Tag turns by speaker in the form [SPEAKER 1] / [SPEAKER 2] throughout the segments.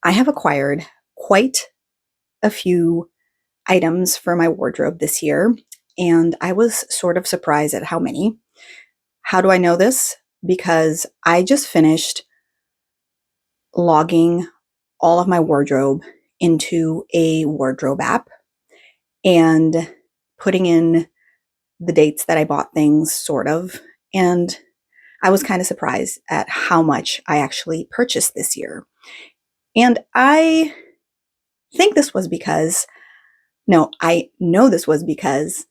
[SPEAKER 1] I have acquired quite a few items for my wardrobe this year, and I was sort of surprised at how many. How do I know this? Because I just finished logging all of my wardrobe into a wardrobe app and putting in the dates that I bought things, sort of. And I was kind of surprised at how much I actually purchased this year. And I think this was because No, I know this was because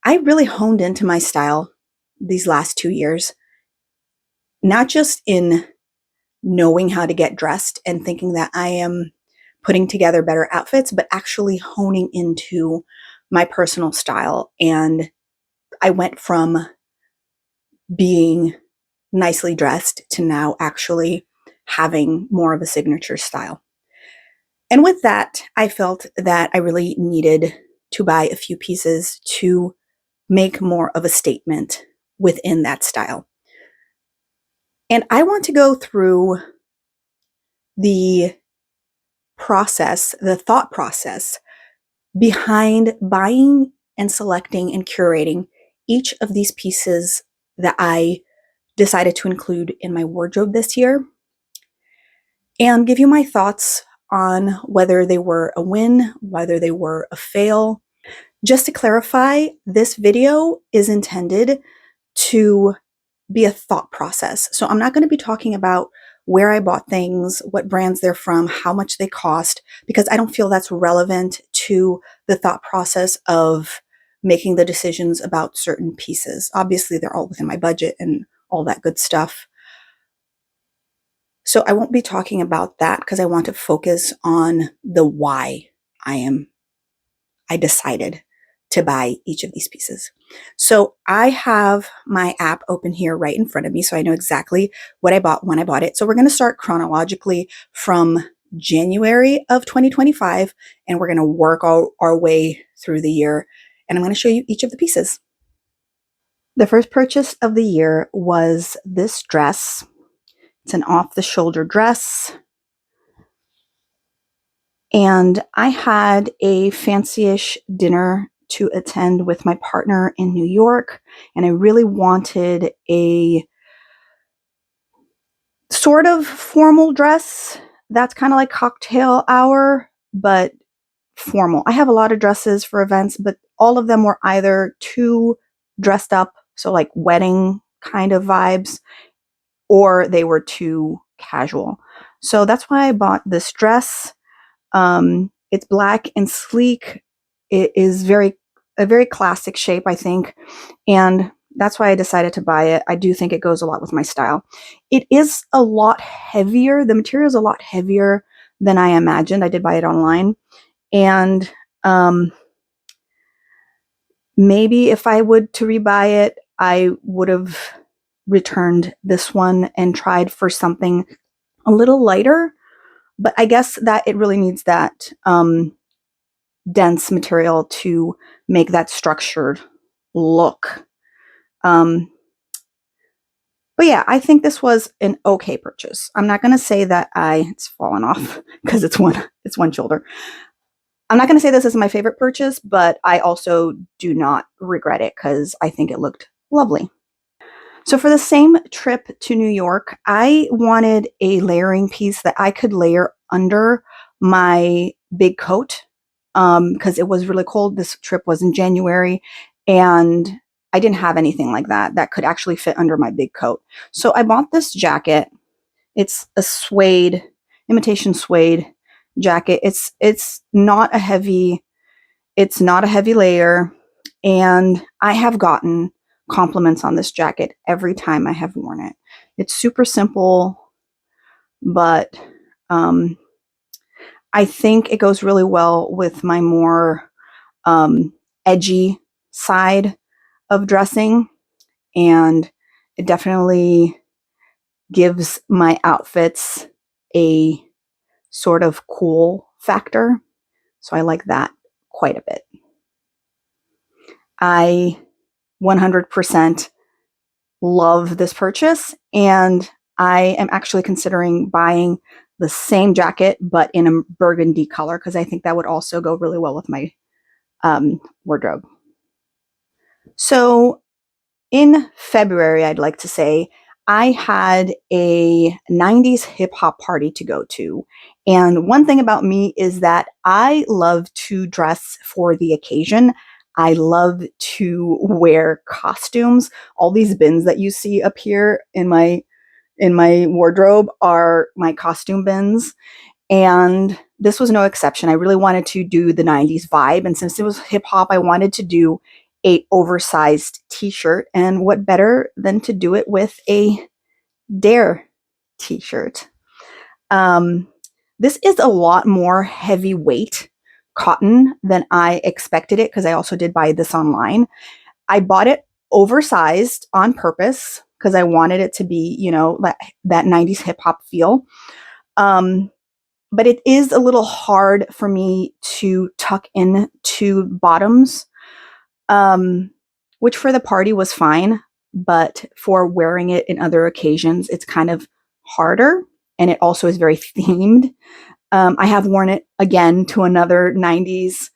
[SPEAKER 1] I really honed into my style these last 2 years, not just in knowing how to get dressed and thinking that I am putting together better outfits, but actually honing into my personal style. And I went from being nicely dressed to now actually having more of a signature style. And with that, I felt that I really needed to buy a few pieces to make more of a statement within that style. And I want to go through the the thought process behind buying and selecting and curating each of these pieces that I decided to include in my wardrobe this year, and give you my thoughts on whether they were a win, whether they were a fail. Just to clarify, this video is intended to be a thought process. So I'm not going to be talking about where I bought things, what brands they're from, how much they cost, because I don't feel that's relevant to the thought process of making the decisions about certain pieces. Obviously, they're all within my budget and all that good stuff. So I won't be talking about that because I want to focus on the why I decided to buy each of these pieces. So I have my app open here right in front of me, so I know exactly what I bought when I bought it. So we're going to start chronologically from January of 2025, and we're going to work our way through the year. And I'm going to show you each of the pieces. The first purchase of the year was this dress. It's an off-the-shoulder dress. And I had a fancy-ish dinner to attend with my partner in New York, and I really wanted a sort of formal dress that's kind of like cocktail hour, but formal. I have a lot of dresses for events, but all of them were either too dressed up, so like wedding kind of vibes, or they were too casual. So that's why I bought this dress. It's black and sleek. It is a very classic shape, I think, and that's why I decided to buy it. I do think it goes a lot with my style. It is a lot heavier. The material is a lot heavier than I imagined. I did buy it online, and maybe if I would to rebuy it, I would have returned this one and tried for something a little lighter. But I guess that it really needs that dense material to make that structured look. But yeah, I think this was an okay purchase. I'm not going to say that it's fallen off because it's one shoulder. I'm not going to say this is my favorite purchase, but I also do not regret it because I think it looked lovely. So for the same trip to New York, I wanted a layering piece that I could layer under my big coat because it was really cold. This trip was in January, and I didn't have anything like that could actually fit under my big coat. So I bought this jacket. It's a imitation suede jacket. It's not a heavy layer, and I have gotten compliments on this jacket every time I have worn it. It's super simple, but I think it goes really well with my more edgy side of dressing, and it definitely gives my outfits a sort of cool factor. So I like that quite a bit. I 100% love this purchase, and I am actually considering buying the same jacket, but in a burgundy color, because I think that would also go really well with my wardrobe. So in February, I'd like to say, I had a 90s hip hop party to go to. And one thing about me is that I love to dress for the occasion. I love to wear costumes. All these bins that you see up here in my wardrobe are my costume bins. And this was no exception. I really wanted to do the 90s vibe. And since it was hip hop, I wanted to do a oversized t-shirt. And what better than to do it with a Dare t-shirt? Um, this is a lot more heavyweight cotton than I expected it, because I also did buy this online. I bought it oversized on purpose because I wanted it to be, that 90s hip hop feel. Um, but it is a little hard for me to tuck into bottoms, um, which for the party was fine, but for wearing it in other occasions, it's kind of harder. And it also is very themed. I have worn it again to another 90s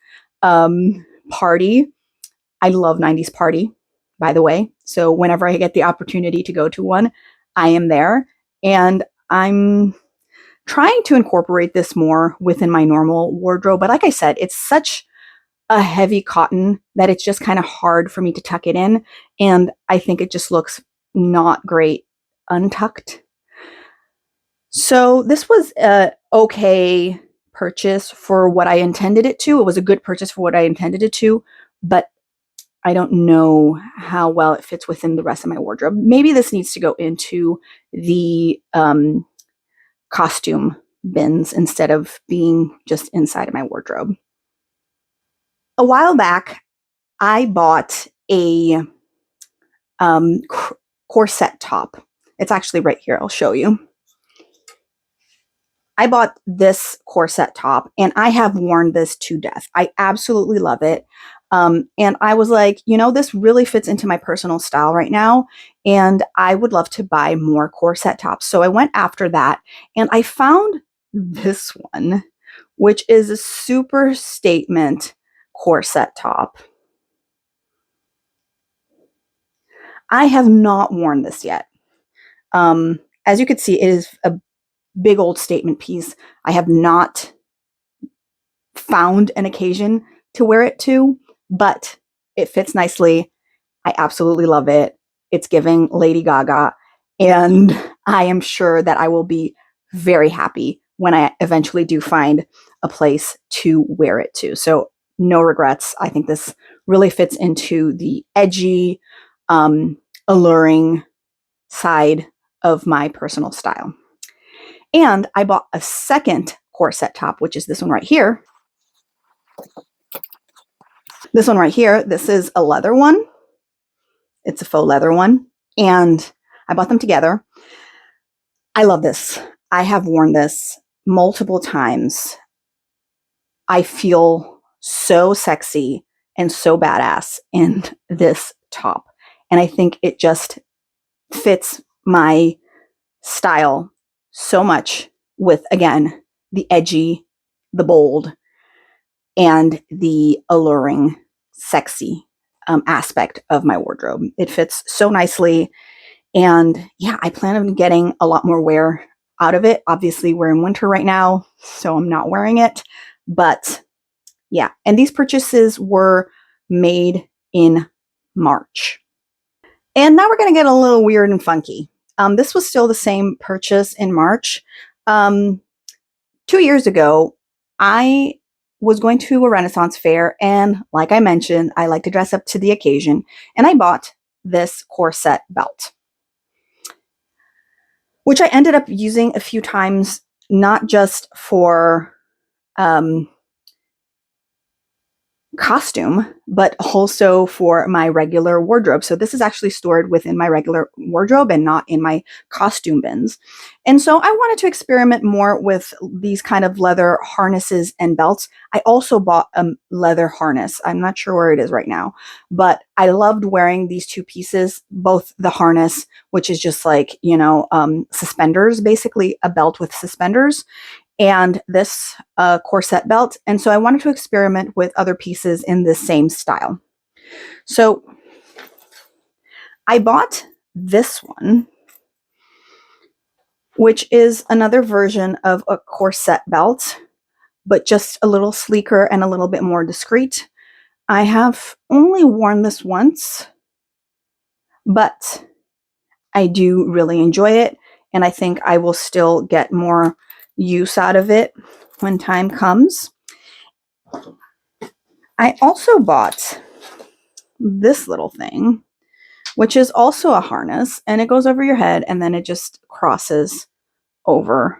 [SPEAKER 1] party. I love 90s party, by the way. So whenever I get the opportunity to go to one, I am there. And I'm trying to incorporate this more within my normal wardrobe. But like I said, it's such a heavy cotton that it's just kind of hard for me to tuck it in. And I think it just looks not great untucked. So this was a okay purchase for what I intended it to. It was a good purchase for what I intended it to, but I don't know how well it fits within the rest of my wardrobe. Maybe this needs to go into the costume bins instead of being just inside of my wardrobe. A while back, I bought a corset top. It's actually right here. I'll show you. I bought this corset top and I have worn this to death. I absolutely love it. And I was like, this really fits into my personal style right now. And I would love to buy more corset tops. So I went after that and I found this one, which is a super statement corset top. I have not worn this yet. As you can see, it is a big old statement piece. I have not found an occasion to wear it to, but it fits nicely. I absolutely love it. It's giving Lady Gaga, and I am sure that I will be very happy when I eventually do find a place to wear it to. So no regrets. I think this really fits into the edgy, alluring side of my personal style. And I bought a second corset top, which is this one right here. This one right here, this is a leather one. It's a faux leather one. And I bought them together. I love this. I have worn this multiple times. I feel so sexy and so badass in this top. And I think it just fits my style so much with, again, the edgy, the bold, and the alluring, sexy aspect of my wardrobe. It fits so nicely. And yeah, I plan on getting a lot more wear out of it. Obviously, we're in winter right now, so I'm not wearing it. But yeah, and these purchases were made in March. And now we're going to get a little weird and funky. This was still the same purchase in March. 2 years ago, I was going to a Renaissance fair, and like I mentioned, I like to dress up to the occasion, and I bought this corset belt, which I ended up using a few times, not just for costume, but also for my regular wardrobe. So this is actually stored within my regular wardrobe and not in my costume bins. And so I wanted to experiment more with these kind of leather harnesses and belts. I also bought a leather harness. I'm not sure where it is right now, but I loved wearing these two pieces, both the harness, which is just like, suspenders, basically a belt with suspenders, and this corset belt. And so I wanted to experiment with other pieces in this same style. So I bought this one, which is another version of a corset belt, but just a little sleeker and a little bit more discreet. I have only worn this once, but I do really enjoy it, and I think I will still get more use out of it when time comes. I also bought this little thing, which is also a harness, and it goes over your head and then it just crosses over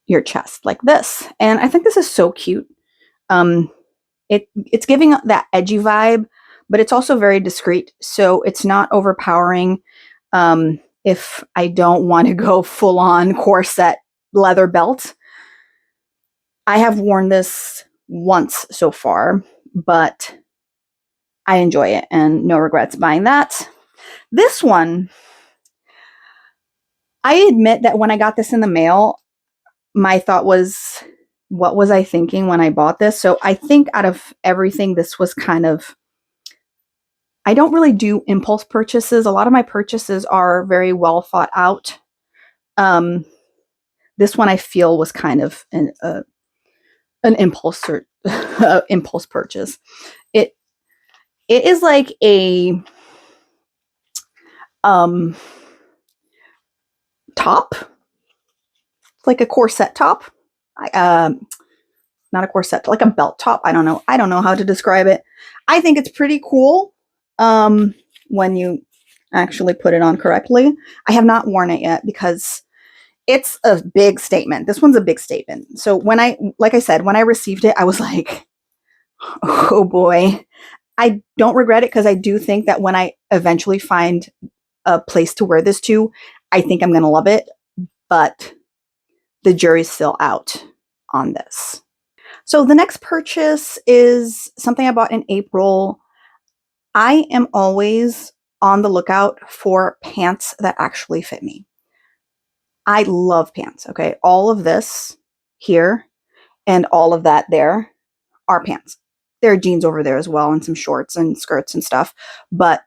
[SPEAKER 1] your chest like this. And I think this is so cute. It's giving that edgy vibe, but it's also very discreet, so it's not overpowering. If I don't want to go full on corset leather belt, I have worn this once so far, but I enjoy it and no regrets buying that. This one, I admit that when I got this in the mail, my thought was, what was I thinking when I bought this? So I think out of everything, this was kind of, I don't really do impulse purchases. A lot of my purchases are very well thought out. This one I feel was kind of an impulse or impulse purchase. It is like a top, like a corset top. Not a corset, like a belt top. I don't know how to describe it. I think it's pretty cool when you actually put it on correctly. I have not worn it yet because it's a big statement. This one's a big statement. So like I said, when I received it, I was like, oh boy. I don't regret it because I do think that when I eventually find a place to wear this to, I think I'm going to love it. But the jury's still out on this. So the next purchase is something I bought in April. I am always on the lookout for pants that actually fit me. I love pants, okay? All of this here and all of that there are pants. There are jeans over there as well and some shorts and skirts and stuff. But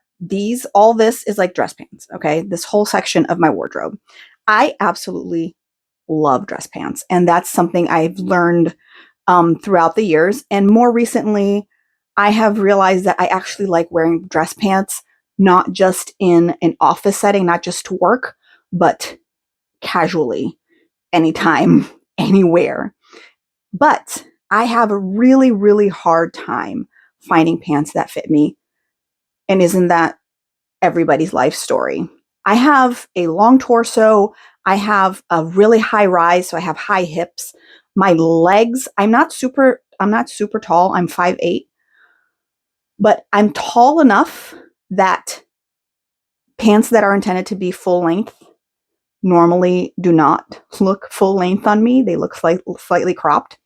[SPEAKER 1] all this is like dress pants, okay? This whole section of my wardrobe. I absolutely love dress pants. And that's something I've learned throughout the years. And more recently, I have realized that I actually like wearing dress pants, not just in an office setting, not just to work, but casually, anytime, anywhere. But I have a really, really hard time finding pants that fit me. And isn't that everybody's life story? I have a long torso. I have a really high rise, so I have high hips. My legs, I'm not super tall. I'm 5'8", but I'm tall enough that pants that are intended to be full length normally do not look full length on me. They look slightly cropped.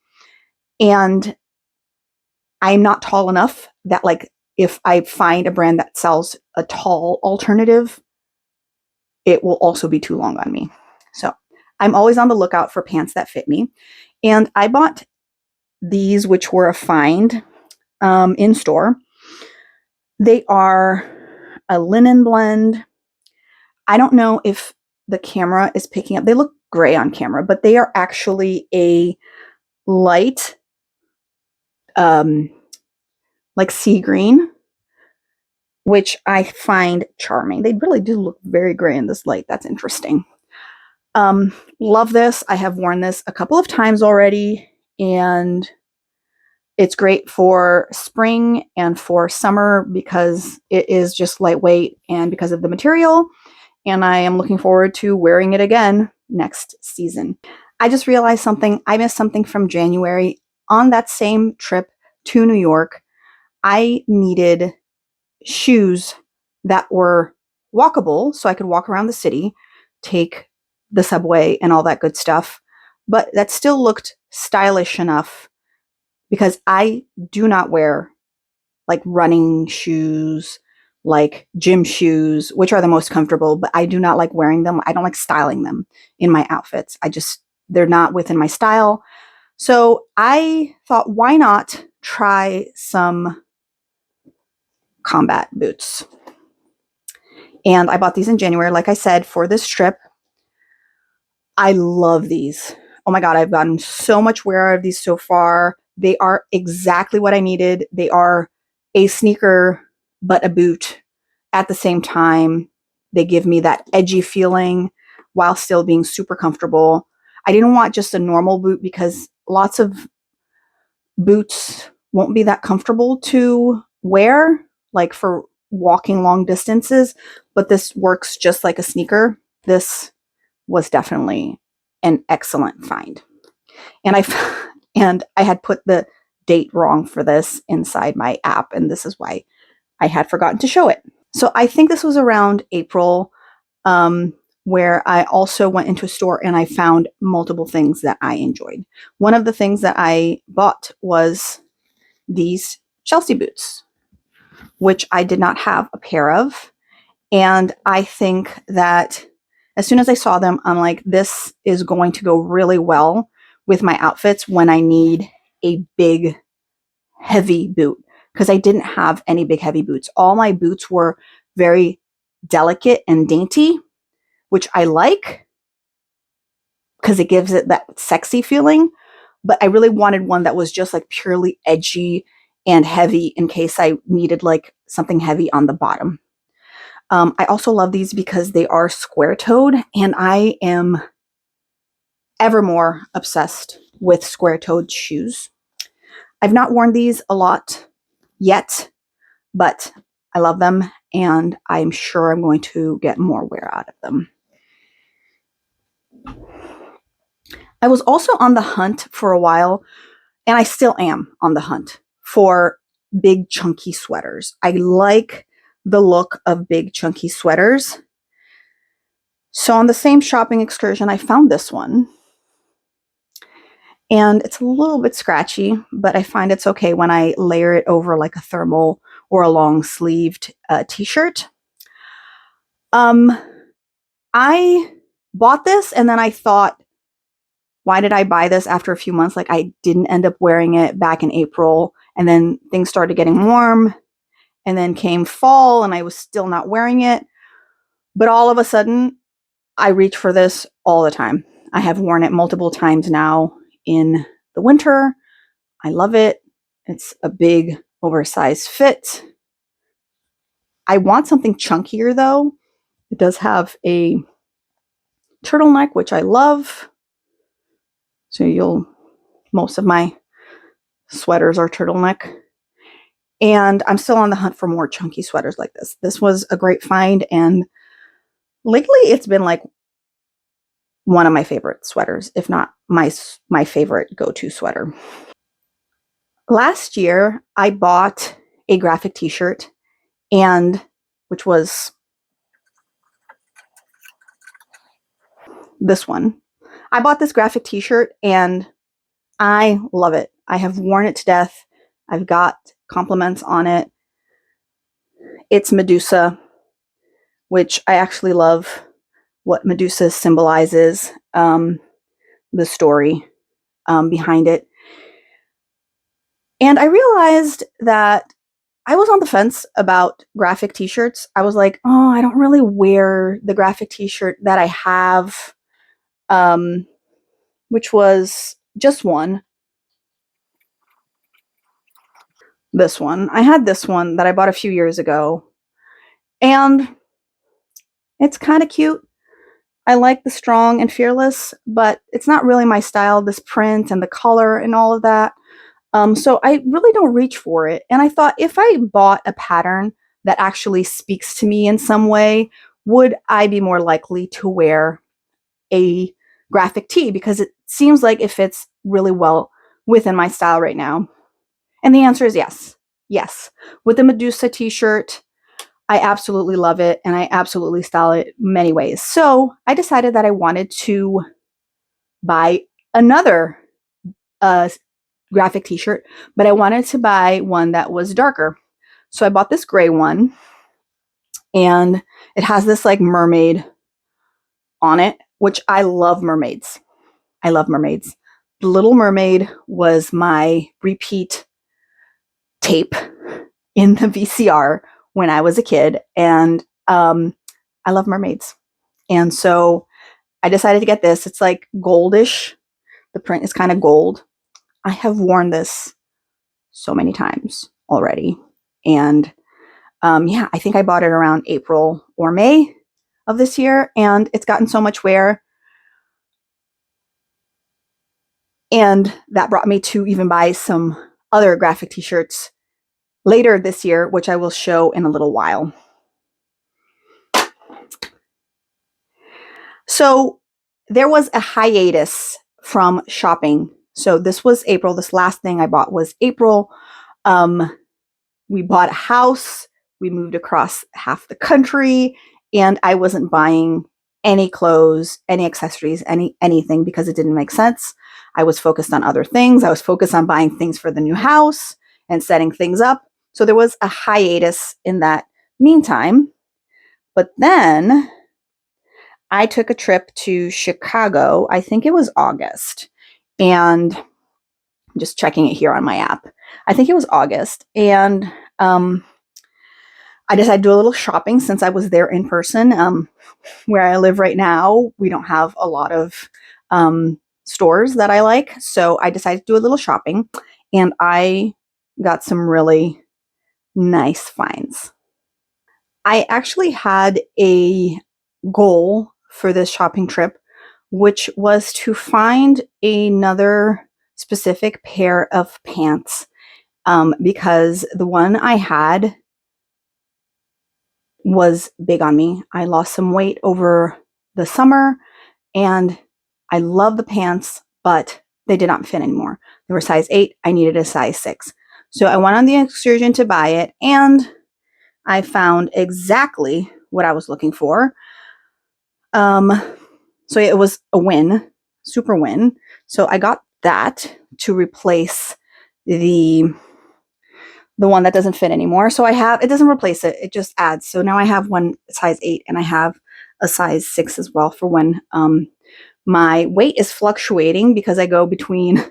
[SPEAKER 1] And I'm not tall enough that, like, if I find a brand that sells a tall alternative, it will also be too long on me. So I'm always on the lookout for pants that fit me. And I bought these, which were a find in store. They are a linen blend. I don't know if the camera is picking up. They look gray on camera, but they are actually a light, like sea green, which I find charming. They really do look very gray in this light. That's interesting. Love this. I have worn this a couple of times already, and it's great for spring and for summer because it is just lightweight and because of the material. And I am looking forward to wearing it again next season. I just realized something. I missed something from January. On that same trip to New York, I needed shoes that were walkable so I could walk around the city, take the subway and all that good stuff, but that still looked stylish enough because I do not wear like running shoes, like gym shoes, which are the most comfortable, but I do not like wearing them. I don't like styling them in my outfits. They're not within my style. So I thought, why not try some combat boots? And I bought these in January, like I said, for this trip. I love these. Oh my God, I've gotten so much wear out of these so far. They are exactly what I needed. They are a sneaker, but a boot at the same time. They give me that edgy feeling while still being super comfortable. I didn't want just a normal boot because lots of boots won't be that comfortable to wear, like for walking long distances, but this works just like a sneaker. This was definitely an excellent find. And I had put the date wrong for this inside my app, and this is why I had forgotten to show it. So I think this was around April, where I also went into a store and I found multiple things that I enjoyed. One of the things that I bought was these Chelsea boots, which I did not have a pair of. And I think that as soon as I saw them, I'm like, this is going to go really well with my outfits when I need a big, heavy boot. Because I didn't have any big, heavy boots. All my boots were very delicate and dainty, which I like because it gives it that sexy feeling. But I really wanted one that was just like purely edgy and heavy in case I needed like something heavy on the bottom. I also love these because they are square-toed, and I am ever more obsessed with square-toed shoes. I've not worn these a lot yet, but I love them, and I'm sure I'm going to get more wear out of them. I was also on the hunt for a while, and I still am on the hunt for big, chunky sweaters. I like the look of big, chunky sweaters. So on the same shopping excursion, I found this one. And it's a little bit scratchy, but I find it's okay when I layer it over like a thermal or a long sleeved t-shirt. I bought this and then I thought, why did I buy this after a few months? Like I didn't end up wearing it back in April, and then things started getting warm, and then came fall and I was still not wearing it. But all of a sudden, I reach for this all the time. I have worn it multiple times now in the winter. I love it. It's a big, oversized fit. I want something chunkier though. It does have a turtleneck, which I love. So most of my sweaters are turtleneck. And I'm still on the hunt for more chunky sweaters like this. This was a great find, and lately it's been like one of my favorite sweaters, if not my favorite go-to sweater. Last year, I bought a graphic t-shirt, and which was this one. I bought this graphic t-shirt and I love it. I have worn it to death. I've got compliments on it. It's Medusa, which I actually love what Medusa symbolizes, the story behind it. And I realized that I was on the fence about graphic t-shirts. I was like, oh, I don't really wear the graphic t-shirt that I have, which was just one. This one. I had this one that I bought a few years ago, and it's kind of cute. I like the strong and fearless, but it's not really my style, this print and the color and all of that. So I really don't reach for it. And I thought if I bought a pattern that actually speaks to me in some way, would I be more likely to wear a graphic tee? Because it seems like it fits really well within my style right now. And the answer is yes. Yes. With the Medusa t-shirt, I absolutely love it and I absolutely style it many ways. So I decided that I wanted to buy another uh, graphic t-shirt, but I wanted to buy one that was darker. So I bought this gray one and it has this like mermaid on it, which I love mermaids. I love mermaids. The Little Mermaid was my repeat tape in the VCR when I was a kid, and I love mermaids. And so I decided to get this. It's like goldish. The print is kind of gold. I have worn this so many times already. And yeah, I think I bought it around April or May of this year, and it's gotten so much wear. And that brought me to even buy some other graphic t-shirts later this year, which I will show in a little while. So there was a hiatus from shopping. So this was April. This last thing I bought was April. We bought a house. We moved across half the country, and I wasn't buying any clothes, any accessories, anything because it didn't make sense. I was focused on other things. I was focused on buying things for the new house and setting things up. So there was a hiatus in that meantime. But then I took a trip to Chicago. I think it was August. And I'm just checking it here on my app. I think it was August. And I decided to do a little shopping since I was there in person. Where I live right now, we don't have a lot of stores that I like. So I decided to do a little shopping. And I got some really nice finds. I actually had a goal for this shopping trip, which was to find another specific pair of pants because the one I had was big on me. I lost some weight over the summer and I love the pants, but they did not fit anymore. They were size 8. I needed a size 6. So I went on the excursion to buy it and I found exactly what I was looking for. So it was a win, super win. So I got that to replace the one that doesn't fit anymore. So it doesn't replace it, it just adds. So now I have one size 8 and I have a size 6 as well for when my weight is fluctuating because I go between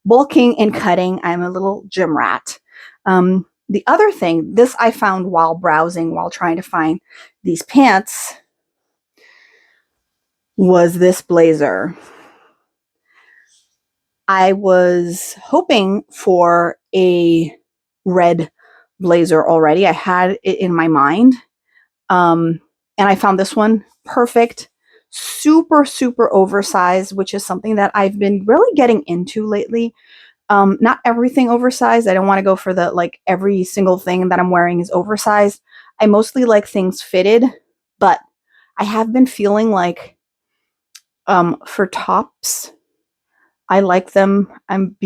[SPEAKER 1] bulking and cutting. I'm a little gym rat. The other thing, this I found while browsing, while trying to find these pants, was this blazer. I was hoping for a red blazer already. I had it in my mind. And I found this one perfect, super, super oversized, which is something that I've been really getting into lately. Not everything oversized. I don't want to go for the like every single thing that I'm wearing is oversized. I mostly like things fitted, but I have been feeling like for tops, I like them. I'm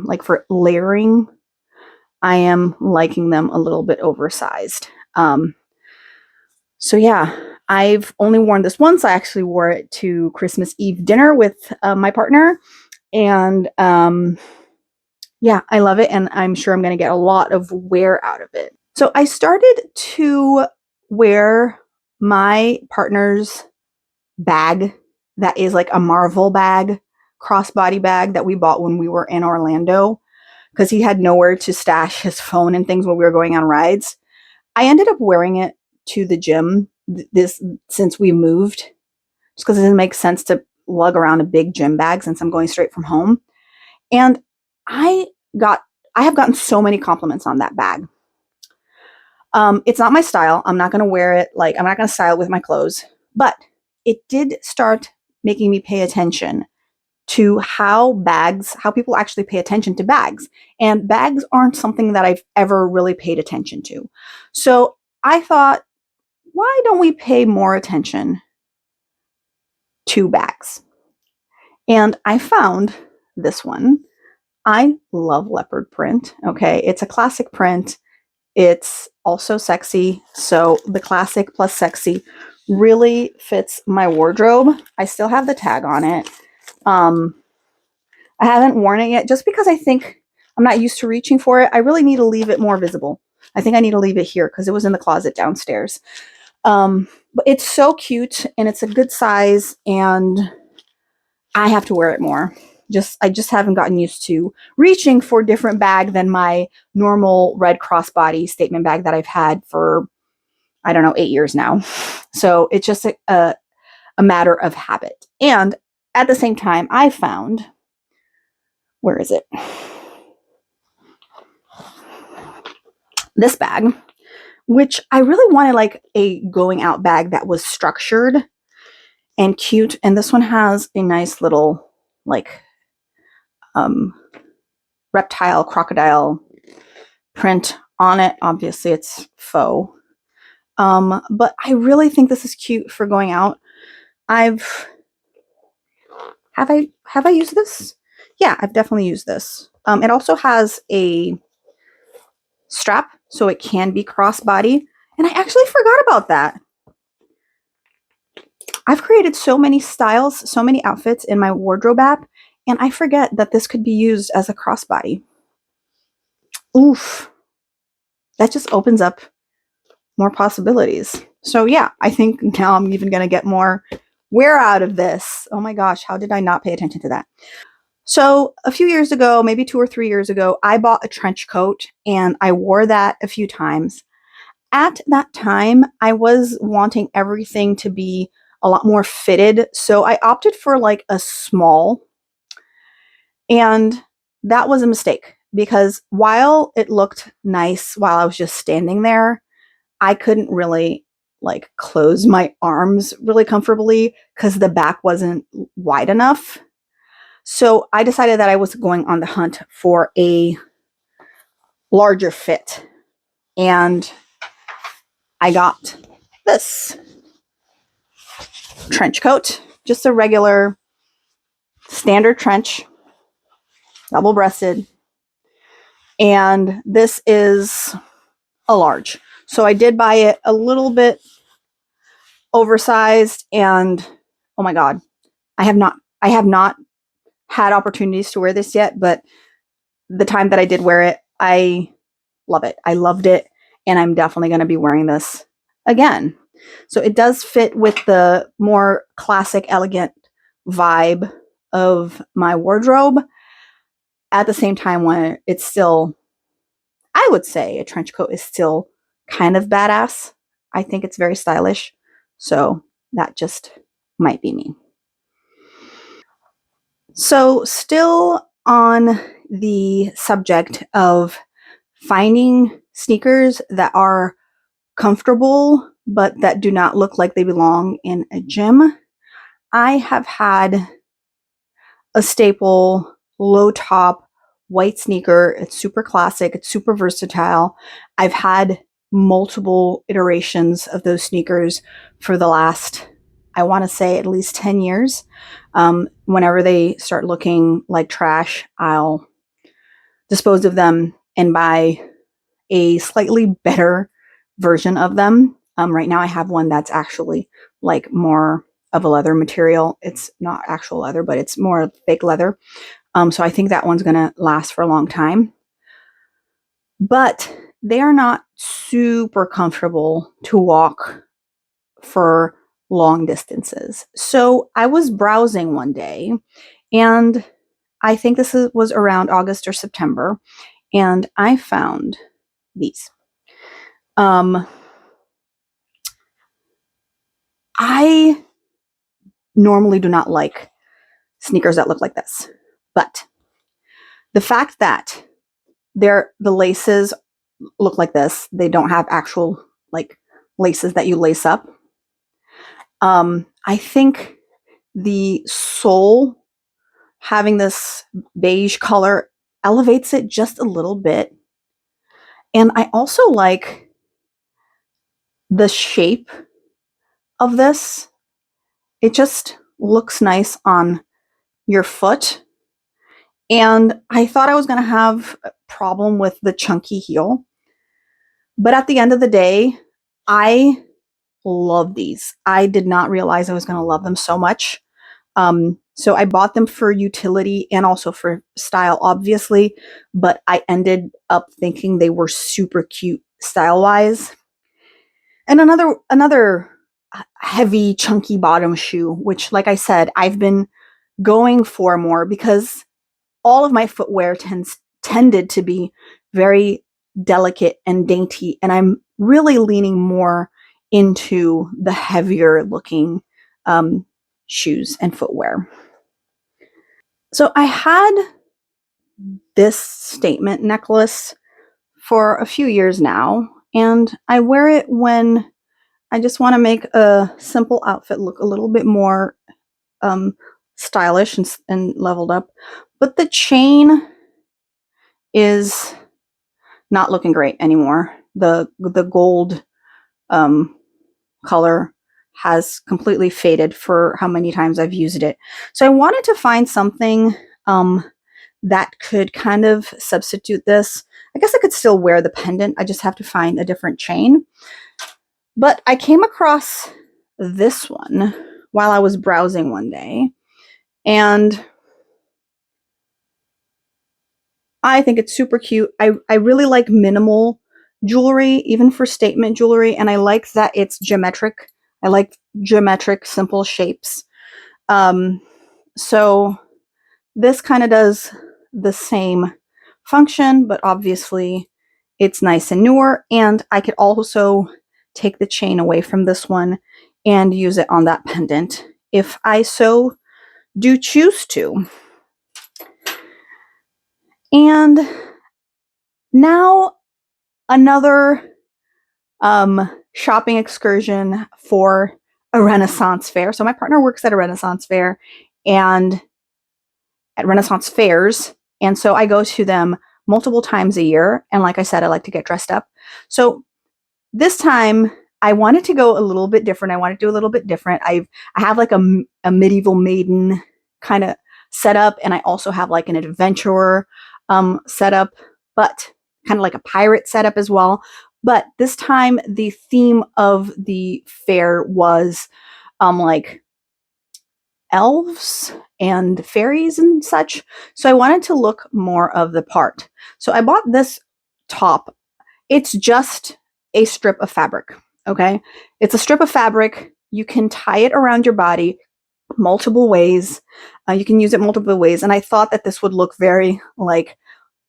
[SPEAKER 1] like for layering, I am liking them a little bit oversized. So yeah, I've only worn this once. I actually wore it to Christmas Eve dinner with my partner, and yeah, I love it, and I'm sure I'm going to get a lot of wear out of it. So I started to wear my partner's bag that is like a Marvel bag, crossbody bag that we bought when we were in Orlando because he had nowhere to stash his phone and things when we were going on rides. I ended up wearing it to the gym this since we moved, just because it doesn't make sense to lug around a big gym bag since I'm going straight from home. And I got I have gotten so many compliments on that bag. It's not my style. I'm not going to wear it I'm not going to style it with my clothes, but it did start making me pay attention to how people actually pay attention to bags. And bags aren't something that I've ever really paid attention to. So I thought, why don't we pay more attention to bags? And I found this one. I love leopard print. Okay. It's a classic print. It's also sexy. So the classic plus sexy really fits my wardrobe. I still have the tag on it. Um, I haven't worn it yet just because I think I'm not used to reaching for it. I really need to leave it more visible. I think I need to leave it here because it was in the closet downstairs. But it's so cute and it's a good size and I have to wear it more. I just haven't gotten used to reaching for a different bag than my normal Red Cross body statement bag that I've had for I don't know 8 years now. So it's just a matter of habit. And at the same time, I found where is it? This bag, which I really wanted like a going out bag that was structured and cute. And this one has a nice little like um, reptile, crocodile print on it. Obviously, it's faux. But I really think this is cute for going out. I've have I used this? Yeah, I've definitely used this. It also has a strap, so it can be crossbody. And I actually forgot about that. I've created so many styles, so many outfits in my wardrobe app, and I forget that this could be used as a crossbody. Oof, that just opens up more possibilities. So yeah, I think now I'm even going to get more wear out of this. Oh my gosh, how did I not pay attention to that? So a few years ago, maybe 2 or 3 years ago, I bought a trench coat and I wore that a few times. At that time, I was wanting everything to be a lot more fitted. So I opted for like a small. And that was a mistake because while it looked nice while I was just standing there, I couldn't really like close my arms really comfortably because the back wasn't wide enough. So I decided that I was going on the hunt for a larger fit. And I got this trench coat, just a regular standard trench, double breasted. And this is a large. So I did buy it a little bit oversized and oh my god, I have not had opportunities to wear this yet, but the time that I did wear it, I love it. I loved it and I'm definitely going to be wearing this again. So it does fit with the more classic elegant vibe of my wardrobe at the same time when it's still I would say a trench coat is still kind of badass. I think it's very stylish. So that just might be me. So, still on the subject of finding sneakers that are comfortable but that do not look like they belong in a gym, I have had a staple low top white sneaker. It's super classic, it's super versatile. I've had multiple iterations of those sneakers for the last, I want to say, at least 10 years. Whenever they start looking like trash, I'll dispose of them and buy a slightly better version of them. Right now, I have one that's actually like more of a leather material. It's not actual leather, but it's more fake leather. So I think that one's going to last for a long time. But they are not super comfortable to walk for long distances. So I was browsing one day, and I think was around August or September, and I found these. Um, I normally do not like sneakers that look like this, but the fact that the laces look like this, they don't have actual like laces that you lace up. I think the sole having this beige color elevates it just a little bit. And I also like the shape of this. It just looks nice on your foot. And I thought I was going to have a problem with the chunky heel. But at the end of the day, I love these. I did not realize I was going to love them so much. So I bought them for utility and also for style, obviously, but I ended up thinking they were super cute style wise. And another heavy, chunky bottom shoe, which, like I said, I've been going for more because all of my footwear tended to be very delicate and dainty, and I'm really leaning more into the heavier looking shoes and footwear. So I had this statement necklace for a few years now, and I wear it when I just want to make a simple outfit look a little bit more um, stylish and leveled up. But the chain is not looking great anymore. The gold um, color has completely faded for how many times I've used it. So I wanted to find something that could kind of substitute this. I guess I could still wear the pendant. I just have to find a different chain. But I came across this one while I was browsing one day, and I think it's super cute. I really like minimal jewelry, even for statement jewelry, and I like that it's geometric. I like geometric, simple shapes. Um, so this kind of does the same function, but obviously it's nice and newer, and I could also take the chain away from this one and use it on that pendant if I so do choose to. And now another shopping excursion for a Renaissance fair. So my partner works at a Renaissance fair and at Renaissance fairs. And so I go to them multiple times a year. And like I said, I like to get dressed up. So this time I wanted to go a little bit different. I wanted to do a little bit different. I have like a medieval maiden kind of setup. And I also have like an adventurer setup, but kind of like a pirate setup as well. But this time the theme of the fair was like elves and fairies and such. So I wanted to look more of the part. So I bought this top. It's just a strip of fabric. Okay. It's a strip of fabric. You can tie it around your body multiple ways. You can use it multiple ways. And I thought that this would look very like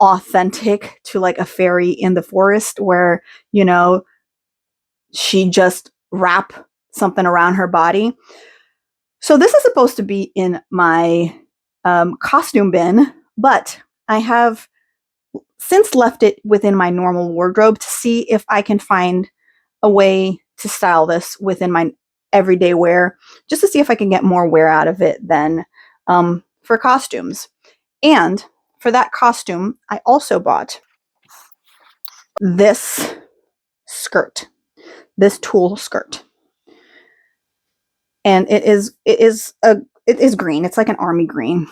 [SPEAKER 1] authentic to like a fairy in the forest where, you know, she just wrap something around her body. So this is supposed to be in my costume bin, but I have since left it within my normal wardrobe to see if I can find a way to style this within my everyday wear, just to see if I can get more wear out of it than for costumes. And for that costume, I also bought this skirt, this tulle skirt. And it is green. It's like an army green.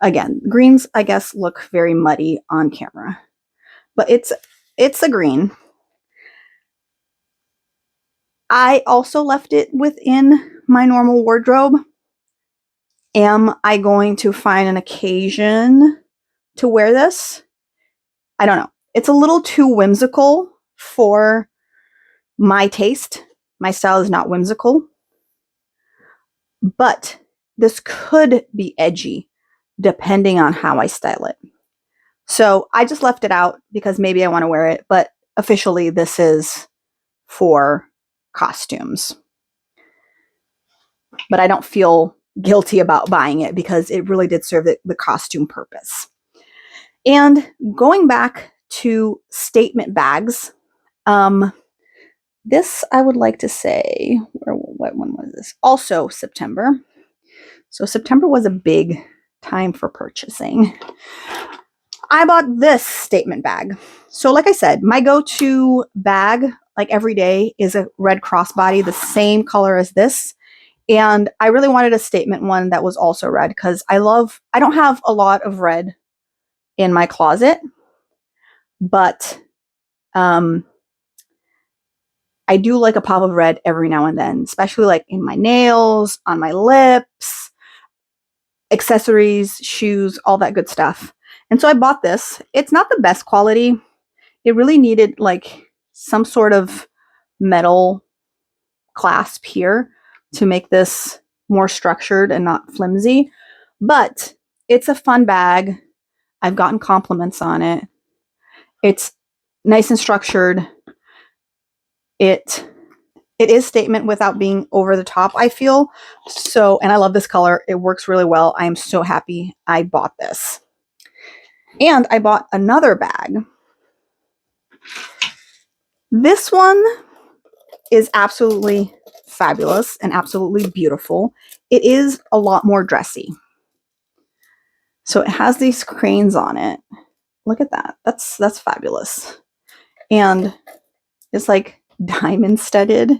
[SPEAKER 1] Again, greens I guess look very muddy on camera. But it's a green. I also left it within my normal wardrobe. Am I going to find an occasion to wear this? I don't know. It's a little too whimsical for my taste. My style is not whimsical. But this could be edgy depending on how I style it. So I just left it out because maybe I want to wear it, but officially this is for costumes. But I don't feel guilty about buying it because it really did serve the costume purpose. And going back to statement bags, this I would like to say, what one was this? Also September. So September was a big time for purchasing. I bought this statement bag. So like I said, my go-to bag, like every day, is a red crossbody, the same color as this. And I really wanted a statement one that was also red because I don't have a lot of red in my closet, but I do like a pop of red every now and then, especially like in my nails, on my lips, accessories, shoes, all that good stuff. And so I bought this. It's not the best quality. It really needed like some sort of metal clasp here to make this more structured and not flimsy. But it's a fun bag. I've gotten compliments on it. It's nice and structured. It is statement without being over the top, I feel. So, and I love this color. It works really well. I am so happy I bought this. And I bought another bag. This one is absolutely fabulous and absolutely beautiful. It is a lot more dressy. So it has these cranes on it. Look at that. That's fabulous. And it's like diamond studded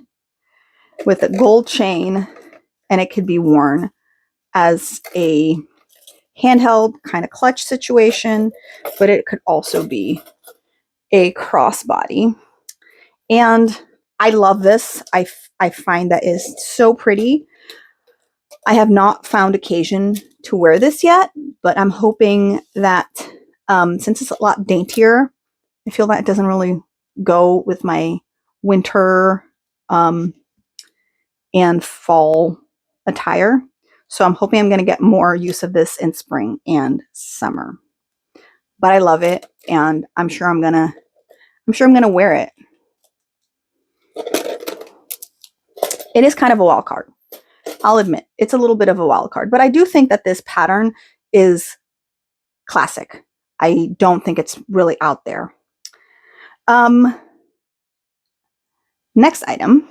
[SPEAKER 1] with a gold chain, and it could be worn as a handheld kind of clutch situation, but it could also be a crossbody. And I love this. I find that is so pretty. I have not found occasion to wear this yet, but I'm hoping that since it's a lot daintier, I feel that it doesn't really go with my winter and fall attire. So I'm hoping I'm going to get more use of this in spring and summer. But I love it, and I'm sure I'm gonna wear it. It is kind of a wild card. I'll admit, it's a little bit of a wild card, but I do think that this pattern is classic. I don't think it's really out there. Next item,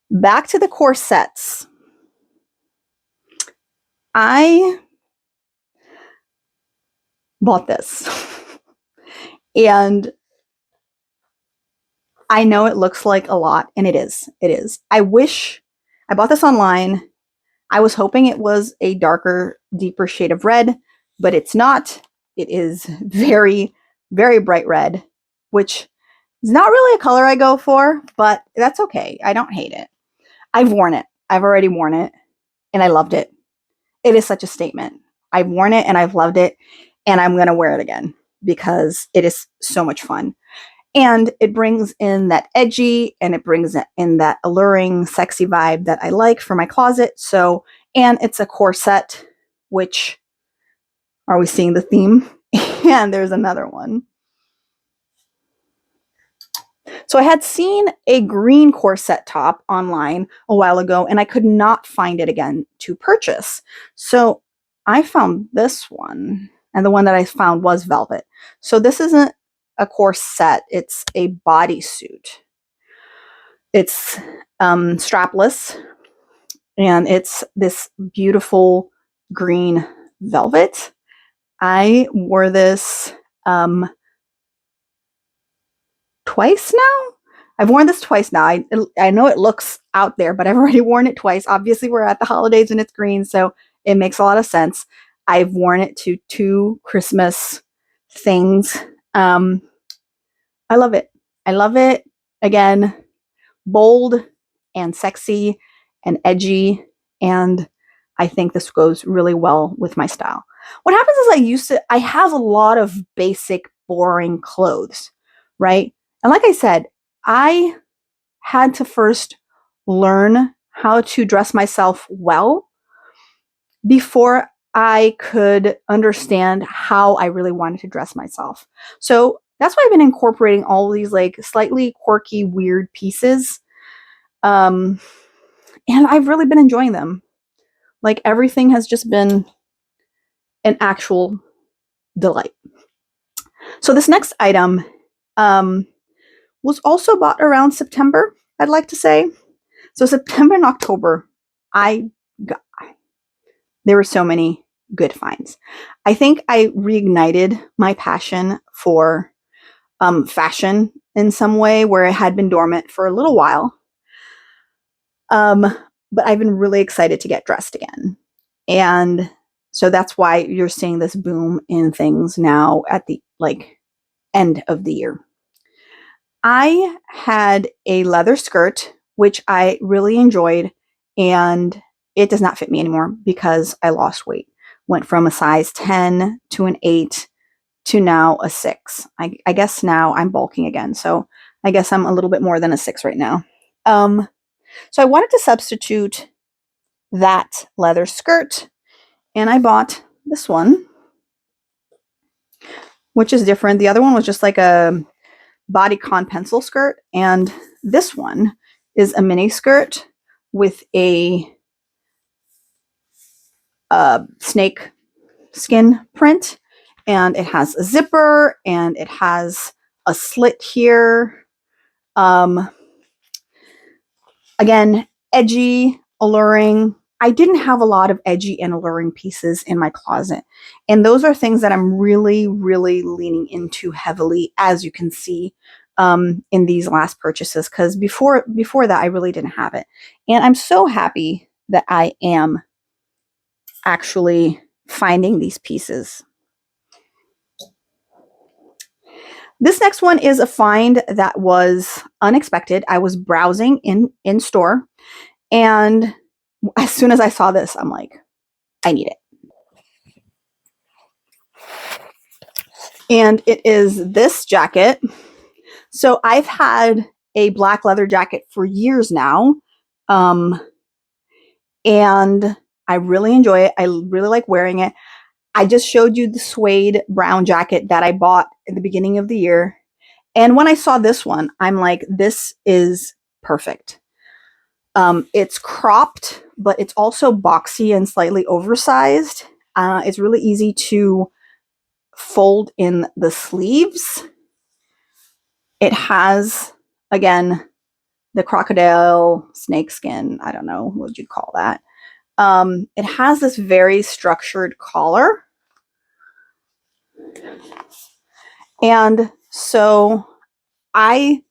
[SPEAKER 1] back to the corsets. I bought this and I know it looks like a lot, and it is. It is. I bought this online. I was hoping it was a darker, deeper shade of red, but it's not. It is very, very bright red, which is not really a color I go for, but that's okay. I don't hate it. I've worn it. I've already worn it, and I loved it. It is such a statement. I've worn it, and I've loved it, and I'm going to wear it again because it is so much fun. And it brings in that edgy, and it brings in that alluring, sexy vibe that I like for my closet. So, and it's a corset, which, are we seeing the theme? And there's another one. So I had seen a green corset top online a while ago, and I could not find it again to purchase. So I found this one, and the one that I found was velvet. So this isn't a corset, it's a bodysuit. It's strapless, and it's this beautiful green velvet. I wore this twice now. I've worn this twice now. I know it looks out there, but I've already worn it twice. Obviously, we're at the holidays and it's green, so it makes a lot of sense. I've worn it to 2 Christmas things. I love it. I love it. Again, bold and sexy and edgy, and I think this goes really well with my style. What happens is I have a lot of basic, boring clothes, right? And like I said, I had to first learn how to dress myself well before I could understand how I really wanted to dress myself. So that's why I've been incorporating all these like slightly quirky, weird pieces. And I've really been enjoying them. Like everything has just been an actual delight. So this next item was also bought around September, I'd like to say. So September and October, there were so many good finds. I think I reignited my passion for fashion in some way where it had been dormant for a little while. But I've been really excited to get dressed again. And So that's why you're seeing this boom in things now at the end of the year. I had a leather skirt, which I really enjoyed, and it does not fit me anymore because I lost weight. Went from a size 10 to an 8 to now a 6. I guess now I'm bulking again. So I guess I'm a little bit more than a 6 right now. So I wanted to substitute that leather skirt, and I bought this one, which is different. The other one was just like a bodycon pencil skirt, and this one is a mini skirt with a snake skin print, and it has a zipper and it has a slit here. Again, edgy, alluring. I didn't have a lot of edgy and alluring pieces in my closet. And those are things that I'm really, really leaning into heavily, as you can see in these last purchases. Because before that, I really didn't have it. And I'm so happy that I am actually finding these pieces. This next one is a find that was unexpected. I was browsing in store, and as soon as I saw this, I'm like, I need it. And it is this jacket. So I've had a black leather jacket for years now. And I really enjoy it. I really like wearing it. I just showed you the suede brown jacket that I bought at the beginning of the year. And when I saw this one, I'm like, this is perfect. It's cropped, but it's also boxy and slightly oversized. It's really easy to fold in the sleeves. It has, again, the crocodile snake skin. I don't know what you'd call that. It has this very structured collar. And so I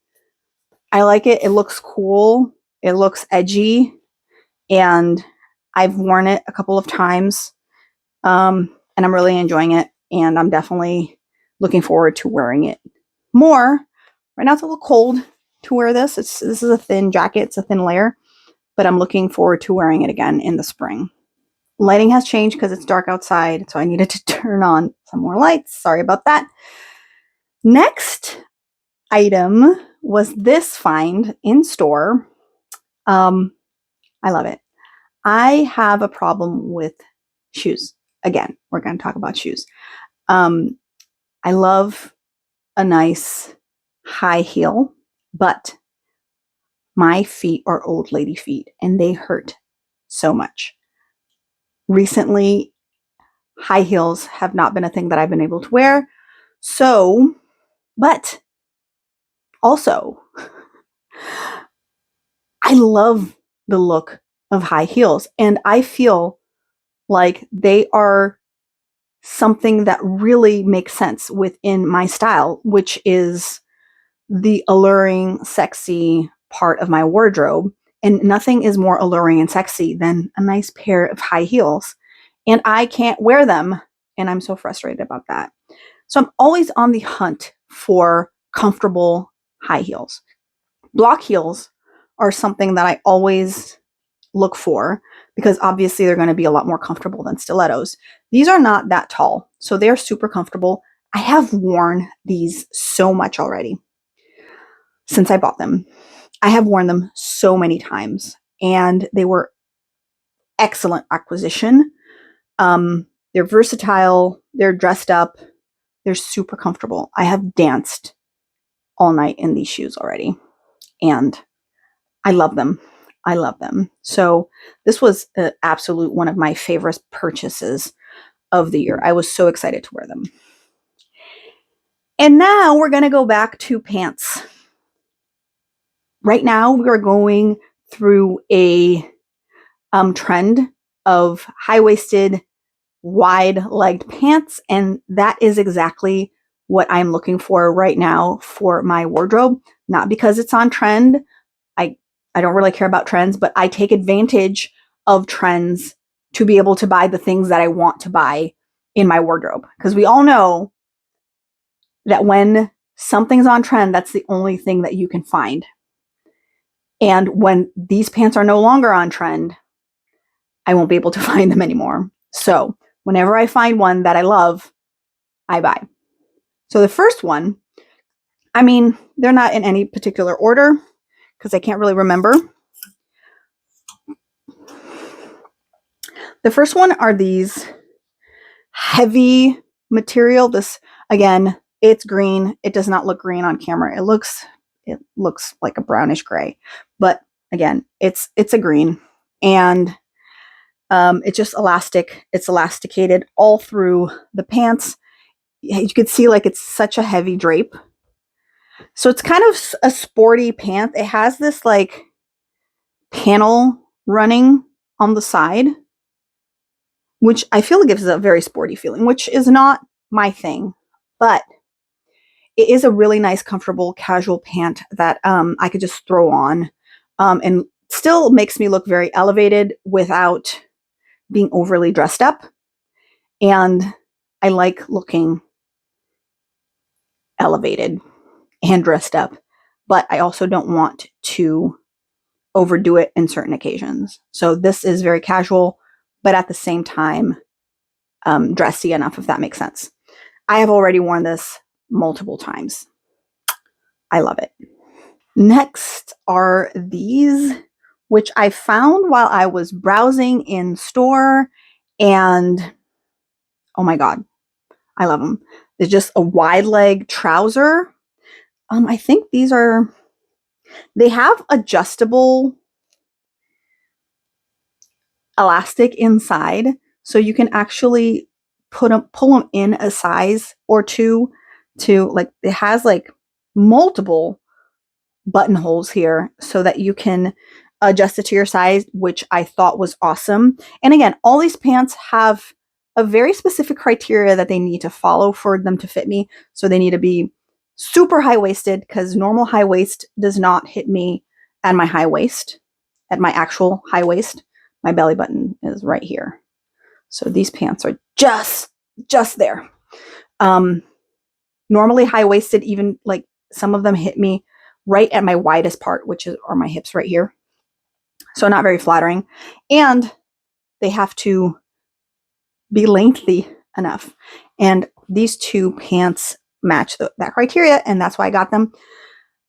[SPEAKER 1] like it. It looks cool. It looks edgy. And I've worn it a couple of times. And I'm really enjoying it. And I'm definitely looking forward to wearing it more. Right now it's a little cold to wear this. This is a thin jacket. It's a thin layer. But I'm looking forward to wearing it again in the spring. Lighting has changed because it's dark outside. So I needed to turn on some more lights. Sorry about that. Next item was this find in store. I love it. I have a problem with shoes. Again, we're going to talk about shoes. I love a nice high heel, but my feet are old lady feet and they hurt so much. Recently, high heels have not been a thing that I've been able to wear. So, but also, I love the look of high heels, and I feel like they are something that really makes sense within my style, which is the alluring, sexy part of my wardrobe. And nothing is more alluring and sexy than a nice pair of high heels. And I can't wear them, and I'm so frustrated about that. So I'm always on the hunt for comfortable high heels. Block heels are something that I always look for because obviously they're going to be a lot more comfortable than stilettos. These are not that tall, so they're super comfortable. I have worn these so much already since I bought them. I have worn them so many times, and they were excellent acquisition. They're versatile, they're dressed up, they're super comfortable. I have danced all night in these shoes already, and I love them. I love them. So this was an absolute one of my favorite purchases of the year. I was so excited to wear them. And now we're going to go back to pants. Right now we are going through a trend of high-waisted, wide-legged pants, and that is exactly what I'm looking for right now for my wardrobe. Not because it's on trend. I don't really care about trends, but I take advantage of trends to be able to buy the things that I want to buy in my wardrobe. Because we all know that when something's on trend, that's the only thing that you can find. And when these pants are no longer on trend, I won't be able to find them anymore. So whenever I find one that I love, I buy. So the first one, I mean, they're not in any particular order because I can't really remember. The first one are these heavy material. This, again, it's green. It does not look green on camera. It looks like a brownish gray, but again, it's a green, and it's just elastic. It's elasticated all through the pants. You can see like it's such a heavy drape. So it's kind of a sporty pant. It has this like panel running on the side, which I feel gives a very sporty feeling, which is not my thing, but it is a really nice, comfortable, casual pant that I could just throw on and still makes me look very elevated without being overly dressed up. And I like looking elevated and dressed up, but I also don't want to overdo it in certain occasions. So this is very casual, but at the same time, dressy enough, if that makes sense. I have already worn this multiple times. I love it. Next are these, which I found while I was browsing in store, and oh my God, I love them. They're just a wide leg trouser. I think they have adjustable elastic inside, so you can actually pull them in a size or two to, like, it has like multiple buttonholes here so that you can adjust it to your size, which I thought was awesome. And again, all these pants have a very specific criteria that they need to follow for them to fit me. So they need to be super high-waisted, because normal high waist does not hit me at my high waist, at my actual high waist. My belly button is right here. So these pants are just there. Normally high-waisted, even like some of them hit me right at my widest part, which are my hips right here. So not very flattering. And they have to be lengthy enough. And these two pants match that criteria, and that's why I got them.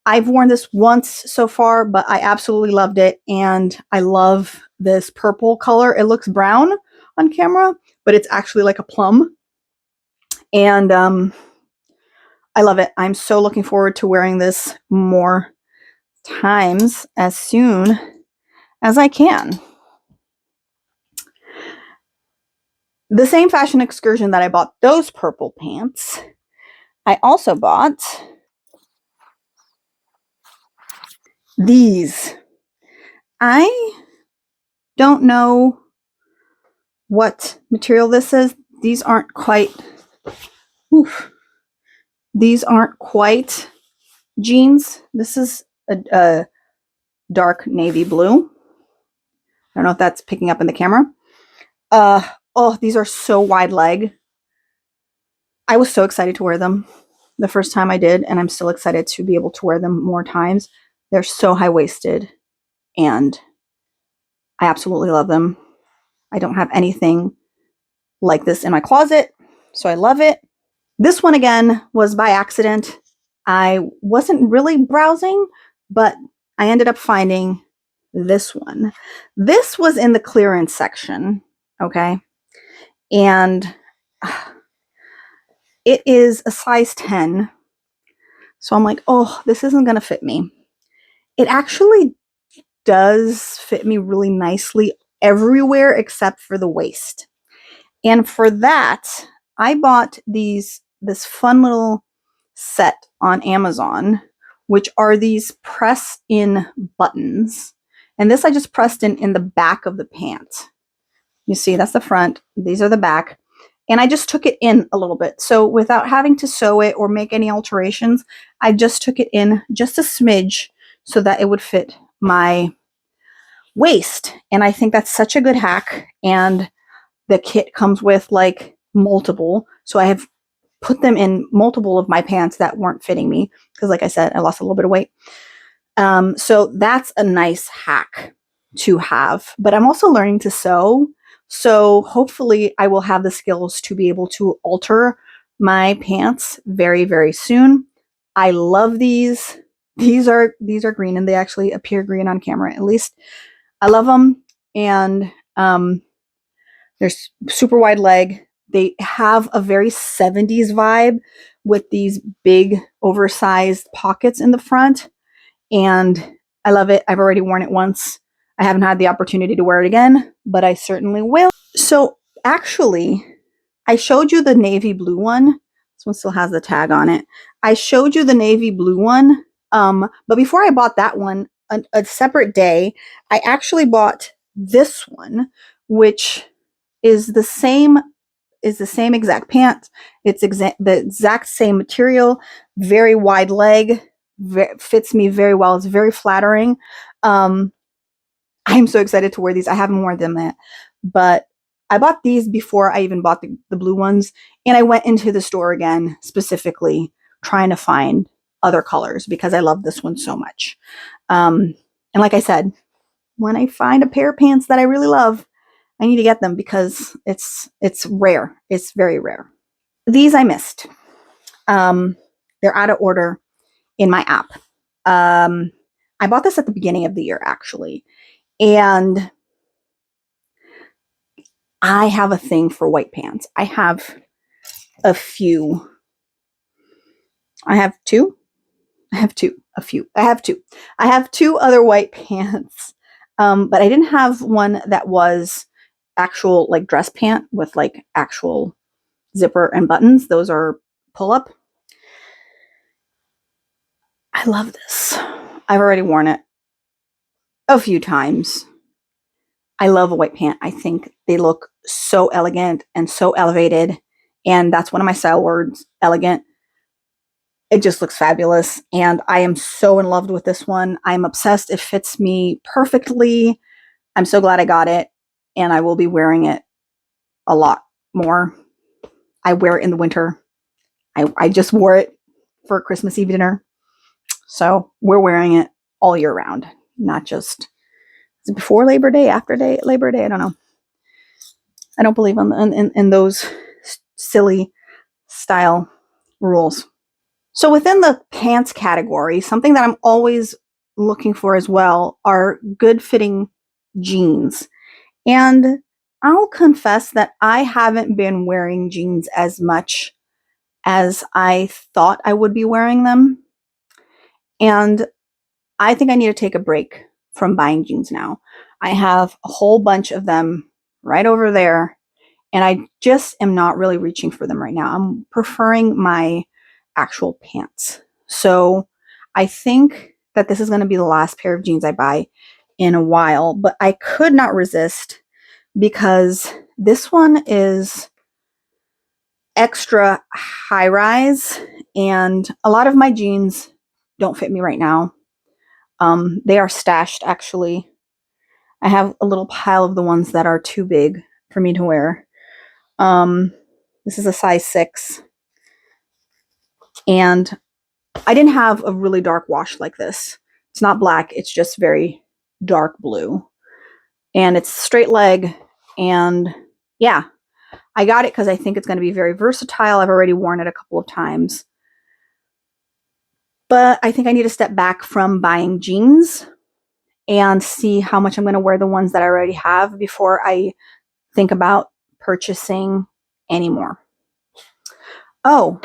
[SPEAKER 1] I've worn this once so far, but I absolutely loved it. And I love this purple color. It looks brown on camera, but it's actually like a plum. And I love it. I'm so looking forward to wearing this more times as soon as I can. The same fashion excursion that I bought those purple pants, I also bought these. I don't know what material this is. These aren't quite, these aren't quite jeans. This is a dark navy blue. I don't know if that's picking up in the camera. Oh, these are so wide leg. I was so excited to wear them the first time I did, and I'm still excited to be able to wear them more times. They're so high-waisted, and I absolutely love them. I don't have anything like this in my closet, so I love it. This one, again, was by accident. I wasn't really browsing, but I ended up finding this one. This was in the clearance section, okay? And it is a size 10. So I'm like, oh, this isn't going to fit me. It actually does fit me really nicely everywhere except for the waist. And for that, I bought this fun little set on Amazon, which are these press-in buttons. And this I just pressed in the back of the pant. You see, that's the front. These are the back. And I just took it in a little bit. So without having to sew it or make any alterations, I just took it in just a smidge so that it would fit my waist. And I think that's such a good hack. And the kit comes with like multiple. So I have put them in multiple of my pants that weren't fitting me because, like I said, I lost a little bit of weight. So that's a nice hack to have. But I'm also learning to sew. So hopefully I will have the skills to be able to alter my pants very, very soon. I love these. These are green and they actually appear green on camera. At least I love them. And they're super wide leg. They have a very 70s vibe with these big oversized pockets in the front. And I love it. I've already worn it once. I haven't had the opportunity to wear it again, but I certainly will. So actually, I showed you the navy blue one. This one still has the tag on it. I showed you the navy blue one. But before I bought that one, a separate day, I actually bought this one, which is the same exact pant. It's the exact same material, very wide leg, fits me very well. It's very flattering. I'm so excited to wear these. I haven't worn them yet, but I bought these before I even bought the blue ones, and I went into the store again specifically trying to find other colors because I love this one so much. And like I said, when I find a pair of pants that I really love, I need to get them because it's rare. It's very rare. These I missed. They're out of order in my app. I bought this at the beginning of the year actually, and I have a thing for white pants. I have a few. I have two. I have two. A few. I have two. I have two other white pants, but I didn't have one that was actual like dress pant with like actual zipper and buttons. Those are pull up. I love this. I've already worn it a few times. I love a white pant. I think they look so elegant and so elevated. And that's one of my style words, elegant. It just looks fabulous. And I am so in love with this one. I'm obsessed. It fits me perfectly. I'm so glad I got it. And I will be wearing it a lot more. I wear it in the winter. I just wore it for Christmas Eve dinner. So we're wearing it all year round, not just before Labor Day, after Labor Day. I don't know. I don't believe in those silly style rules. So within the pants category, something that I'm always looking for as well are good fitting jeans. And I'll confess that I haven't been wearing jeans as much as I thought I would be wearing them. And I think I need to take a break from buying jeans now. I have a whole bunch of them right over there, and I just am not really reaching for them right now. I'm preferring my actual pants. So I think that this is going to be the last pair of jeans I buy in a while, but I could not resist because this one is extra high rise, and a lot of my jeans don't fit me right now. They are stashed actually. I have a little pile of the ones that are too big for me to wear. This is a size 6. And I didn't have a really dark wash like this. It's not black, it's just very dark blue. And it's straight leg. And yeah, I got it because I think it's going to be very versatile. I've already worn it a couple of times. But I think I need to step back from buying jeans and see how much I'm going to wear the ones that I already have before I think about purchasing any more. Oh,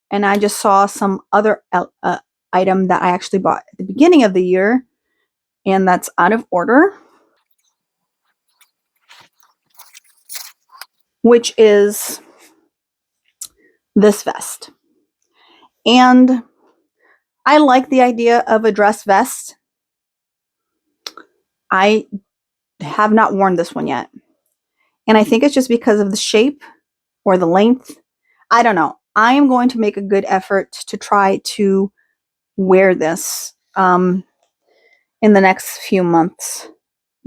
[SPEAKER 1] and I just saw some other item that I actually bought at the beginning of the year, and that's out of order, which is this vest. And I like the idea of a dress vest. I have not worn this one yet. And I think it's just because of the shape or the length. I don't know. I am going to make a good effort to try to wear this in the next few months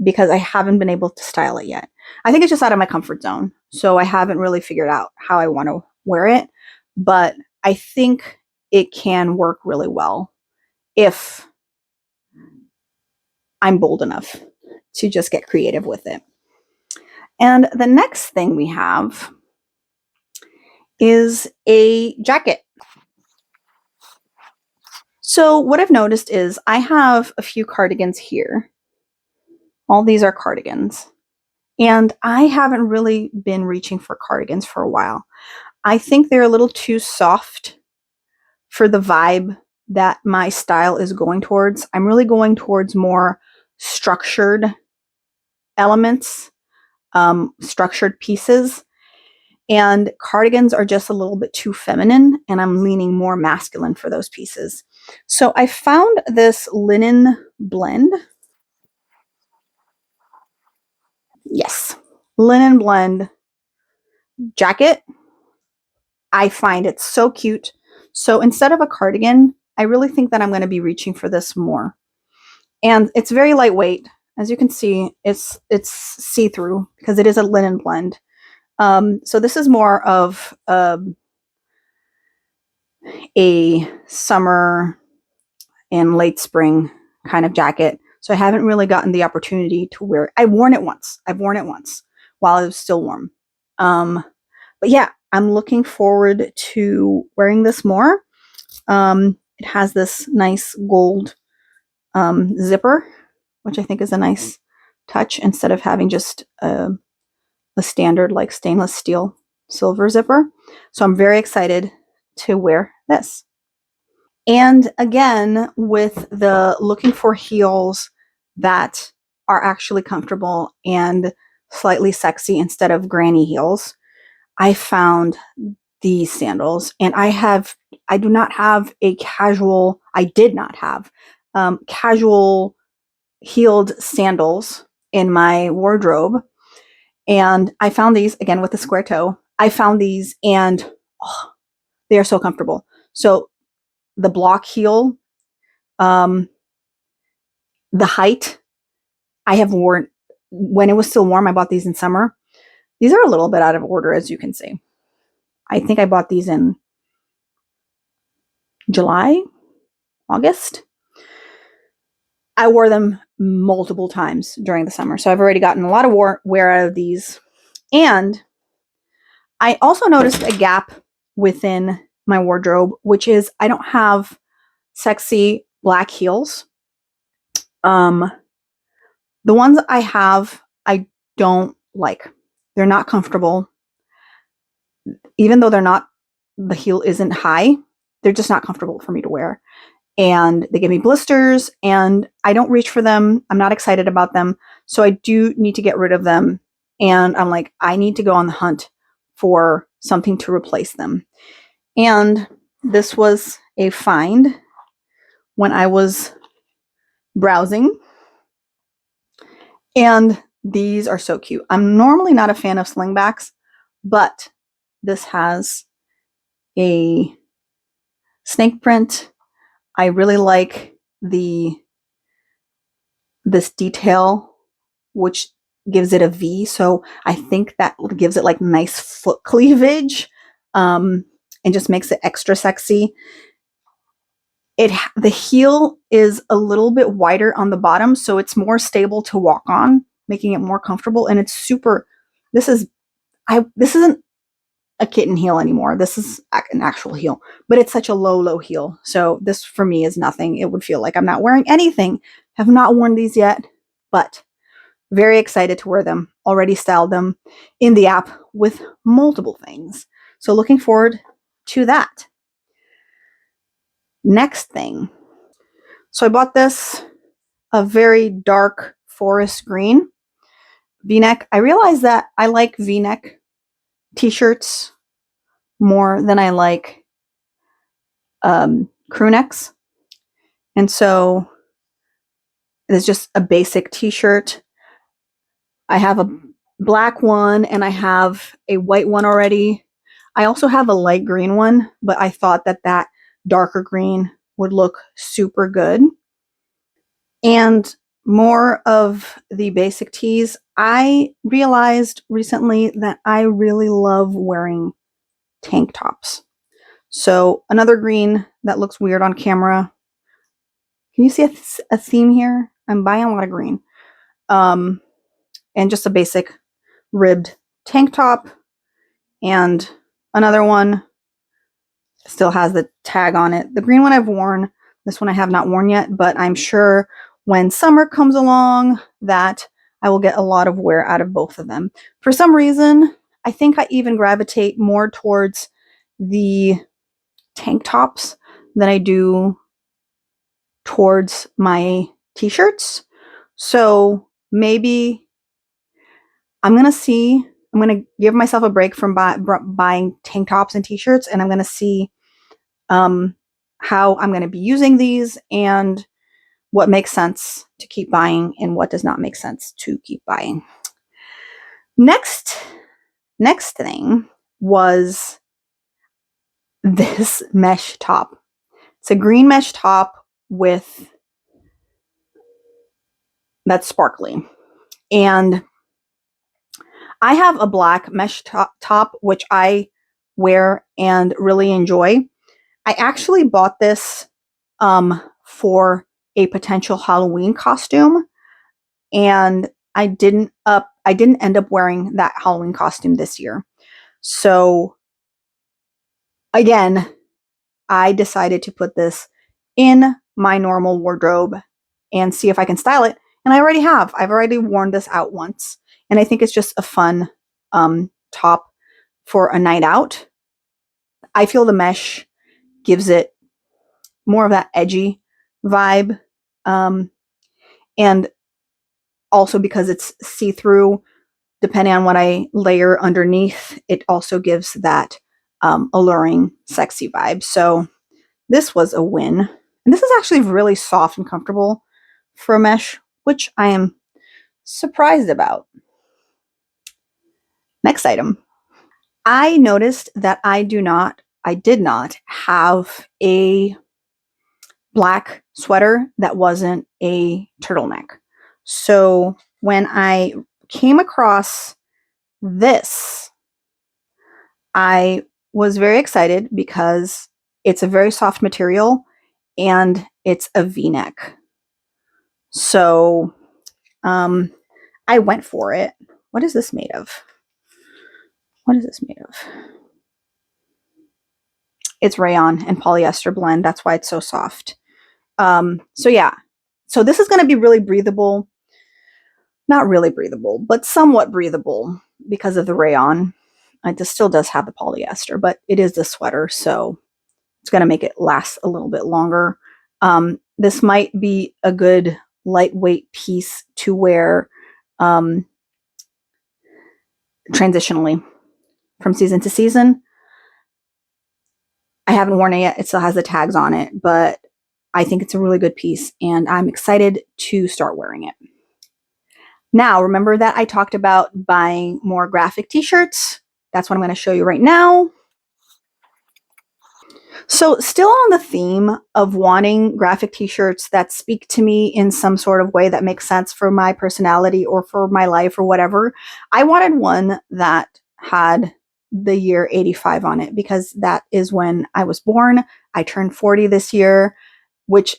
[SPEAKER 1] because I haven't been able to style it yet. I think it's just out of my comfort zone. So I haven't really figured out how I want to wear it, but I think it can work really well if I'm bold enough to just get creative with it. And the next thing we have is a jacket. So what I've noticed is I have a few cardigans here. All these are cardigans. And I haven't really been reaching for cardigans for a while. I think they're a little too soft for the vibe that my style is going towards. I'm really going towards more structured elements, structured pieces. And cardigans are just a little bit too feminine, and I'm leaning more masculine for those pieces. So I found this linen blend. Yes, linen blend jacket. I find it so cute. So instead of a cardigan, I really think that I'm going to be reaching for this more. And it's very lightweight. As you can see, it's see-through because it is a linen blend. So this is more of a summer and late spring kind of jacket. So I haven't really gotten the opportunity to wear it. I've worn it once while it was still warm. But yeah, I'm looking forward to wearing this more. It has this nice gold zipper, which I think is a nice touch instead of having just a standard like stainless steel silver zipper. So I'm very excited to wear this. And again, with the looking for heels that are actually comfortable and slightly sexy instead of granny heels, I found these sandals. And I do not have a casual, I did not have casual heeled sandals in my wardrobe. And I found these again with the square toe. I found these and oh, they are so comfortable. So the block heel, um, the height, I have worn when it was still warm. I bought these in summer. These are a little bit out of order, as you can see. I think I bought these in July, August. I wore them multiple times during the summer. So I've already gotten a lot of wear out of these. And I also noticed a gap within my wardrobe, which is I don't have sexy black heels. The ones I have, I don't like. They're not comfortable. Even though the heel isn't high, they're just not comfortable for me to wear. And they give me blisters and I don't reach for them. I'm not excited about them. So I do need to get rid of them. And I'm like, I need to go on the hunt for something to replace them. And this was a find when I was browsing. And these are so cute. I'm normally not a fan of slingbacks, but this has a snake print. I really like this detail, which gives it a V. So I think that gives it like nice foot cleavage, and just makes it extra sexy. The heel is a little bit wider on the bottom, so it's more stable to walk on, making it more comfortable. And it's super. This isn't a kitten heel anymore. This is an actual heel, but it's such a low heel. So this for me is nothing. It would feel like I'm not wearing anything. Have not worn these yet, but very excited to wear them. Already styled them in the app with multiple things. So looking forward to that. Next thing. So I bought this, a very dark forest green V-neck. I realized that I like V-neck t-shirts more than I like crew necks. And so it's just a basic t-shirt. I have a black one and I have a white one already. I also have a light green one, but I thought that darker green would look super good. And more of the basic tees. I realized recently that I really love wearing tank tops. So another green that looks weird on camera. Can you see a theme here? I'm buying a lot of green. And just a basic ribbed tank top. And another one still has the tag on it. The green one I've worn. This one I have not worn yet, but I'm sure when summer comes along that I will get a lot of wear out of both of them. For some reason, I think I even gravitate more towards the tank tops than I do towards my t-shirts. So maybe I'm going to see, I'm going to give myself a break from buying tank tops and t-shirts, and I'm going to see how I'm going to be using these and what makes sense to keep buying and what does not make sense to keep buying. Next thing was this mesh top. It's a green mesh top with that's sparkly. And I have a black mesh top, which I wear and really enjoy. I actually bought this for a potential Halloween costume, and I didn't end up wearing that Halloween costume this year. So again, I decided to put this in my normal wardrobe and see if I can style it. And I already have. I've already worn this out once. And I think it's just a fun top for a night out. I feel the mesh gives it more of that edgy vibe. And also because it's see-through, depending on what I layer underneath, it also gives that alluring, sexy vibe. So this was a win. And this is actually really soft and comfortable for a mesh, which I am surprised about. Next item. I noticed that I did not have a black sweater that wasn't a turtleneck. So when I came across this, I was very excited because it's a very soft material and it's a V-neck. So I went for it. What is this made of? What is this made of? It's rayon and polyester blend. That's why it's so soft. So yeah. So this is going to be really breathable. Not really breathable, but somewhat breathable because of the rayon. It still does have the polyester, but it is the sweater, so it's going to make it last a little bit longer. This might be a good lightweight piece to wear transitionally from season to season. I haven't worn it yet. It still has the tags on it, but I think it's a really good piece, and I'm excited to start wearing it. Now, remember that I talked about buying more graphic t-shirts? That's what I'm going to show you right now. So still on the theme of wanting graphic t-shirts that speak to me in some sort of way that makes sense for my personality or for my life or whatever, I wanted one that had the year 85 on it because that is when I was born. I turned 40 this year, which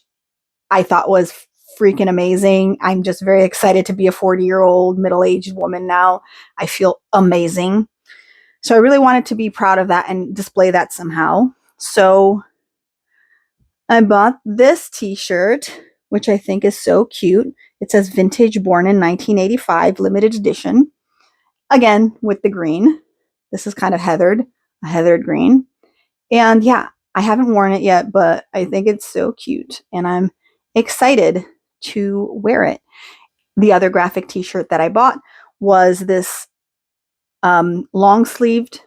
[SPEAKER 1] I thought was freaking amazing. I'm just very excited to be a 40-year-old middle-aged woman now. I feel amazing. So I really wanted to be proud of that and display that somehow. So I bought this t-shirt, which I think is so cute. It says vintage born in 1985, limited edition. Again, with the green. This is kind of a heathered green. And yeah, I haven't worn it yet, but I think it's so cute. And I'm excited to wear it. The other graphic t-shirt that I bought was this long-sleeved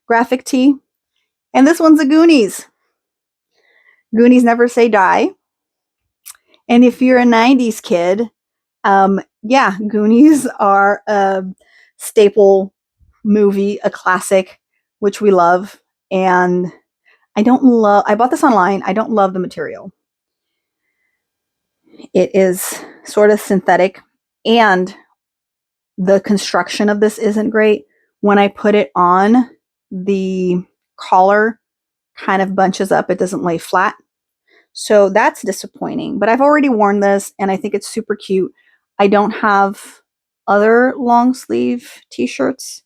[SPEAKER 1] graphic tee. And this one's a Goonies. Goonies Never Say Die. And if you're a 90s kid, yeah, Goonies are a staple movie, a classic, which we love. And I bought this online. I don't love the material. It is sort of synthetic, and the construction of this isn't great. When I put it on, the collar kind of bunches up. It doesn't lay flat. So that's disappointing. But I've already worn this and I think it's super cute. I don't have other long sleeve t-shirts.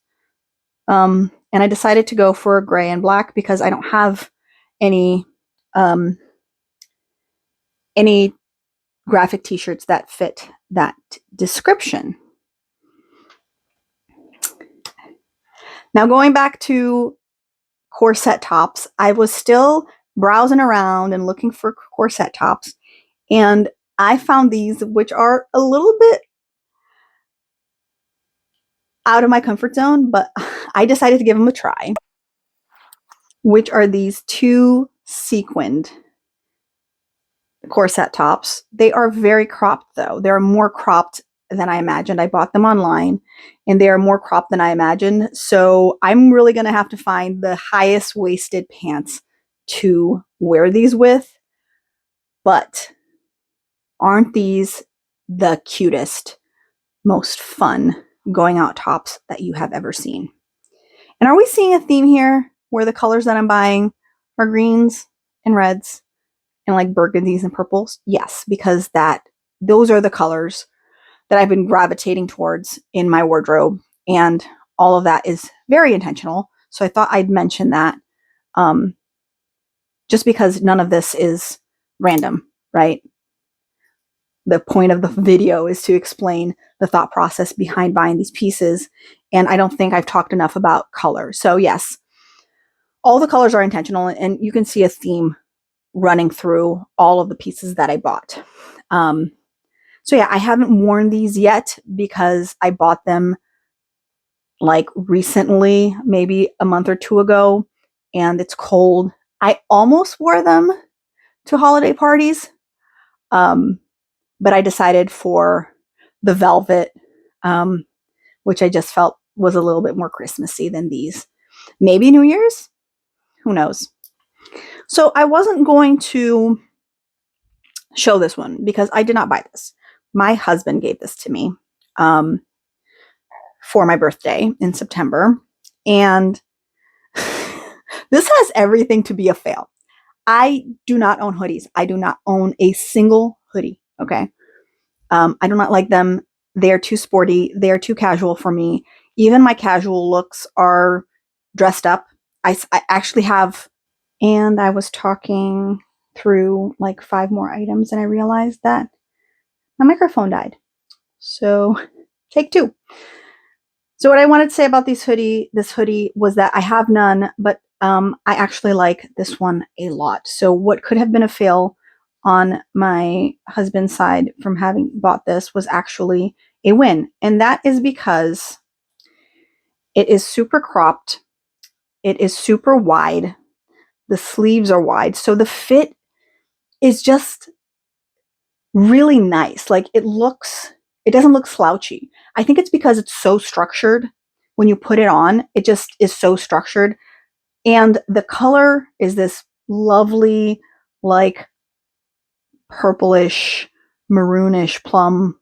[SPEAKER 1] And I decided to go for gray and black because I don't have any um, any graphic t-shirts that fit that description. Now going back to corset tops, I was still browsing around and looking for corset tops, and I found these, which are a little bit out of my comfort zone, but I decided to give them a try, which are these two sequined corset tops. They are very cropped though. They're more cropped than I imagined. I bought them online and they are more cropped than I imagined. So I'm really going to have to find the highest waisted pants to wear these with. But aren't these the cutest, most fun going out tops that you have ever seen? And are we seeing a theme here where the colors that I'm buying are greens and reds and like burgundies and purples? Yes, because those are the colors that I've been gravitating towards in my wardrobe, and all of that is very intentional. So I thought I'd mention that, just because none of this is random, right? The point of the video is to explain the thought process behind buying these pieces, and I don't think I've talked enough about color. So yes, all the colors are intentional, and you can see a theme running through all of the pieces that I bought. So yeah, I haven't worn these yet because I bought them like recently, maybe a month or two ago, and it's cold. I almost wore them to holiday parties, but I decided for the velvet, which I just felt was a little bit more Christmassy than these. Maybe New Year's? Who knows? So I wasn't going to show this one because I did not buy this. My husband gave this to me for my birthday in September. And this has everything to be a fail. I do not own hoodies. I do not own a single hoodie. Okay. I do not like them. They're too sporty. They're too casual for me. Even my casual looks are dressed up. I actually have, and I was talking through like 5 more items and I realized that my microphone died. So take 2. So what I wanted to say about this hoodie was that I have none, but I actually like this one a lot. So what could have been a fail on my husband's side from having bought this was actually a win. And that is because it is super cropped. It is super wide. The sleeves are wide. So the fit is just really nice. Like it doesn't look slouchy. I think it's because it's so structured. When you put it on, it just is so structured. And the color is this lovely, like purplish, maroonish plum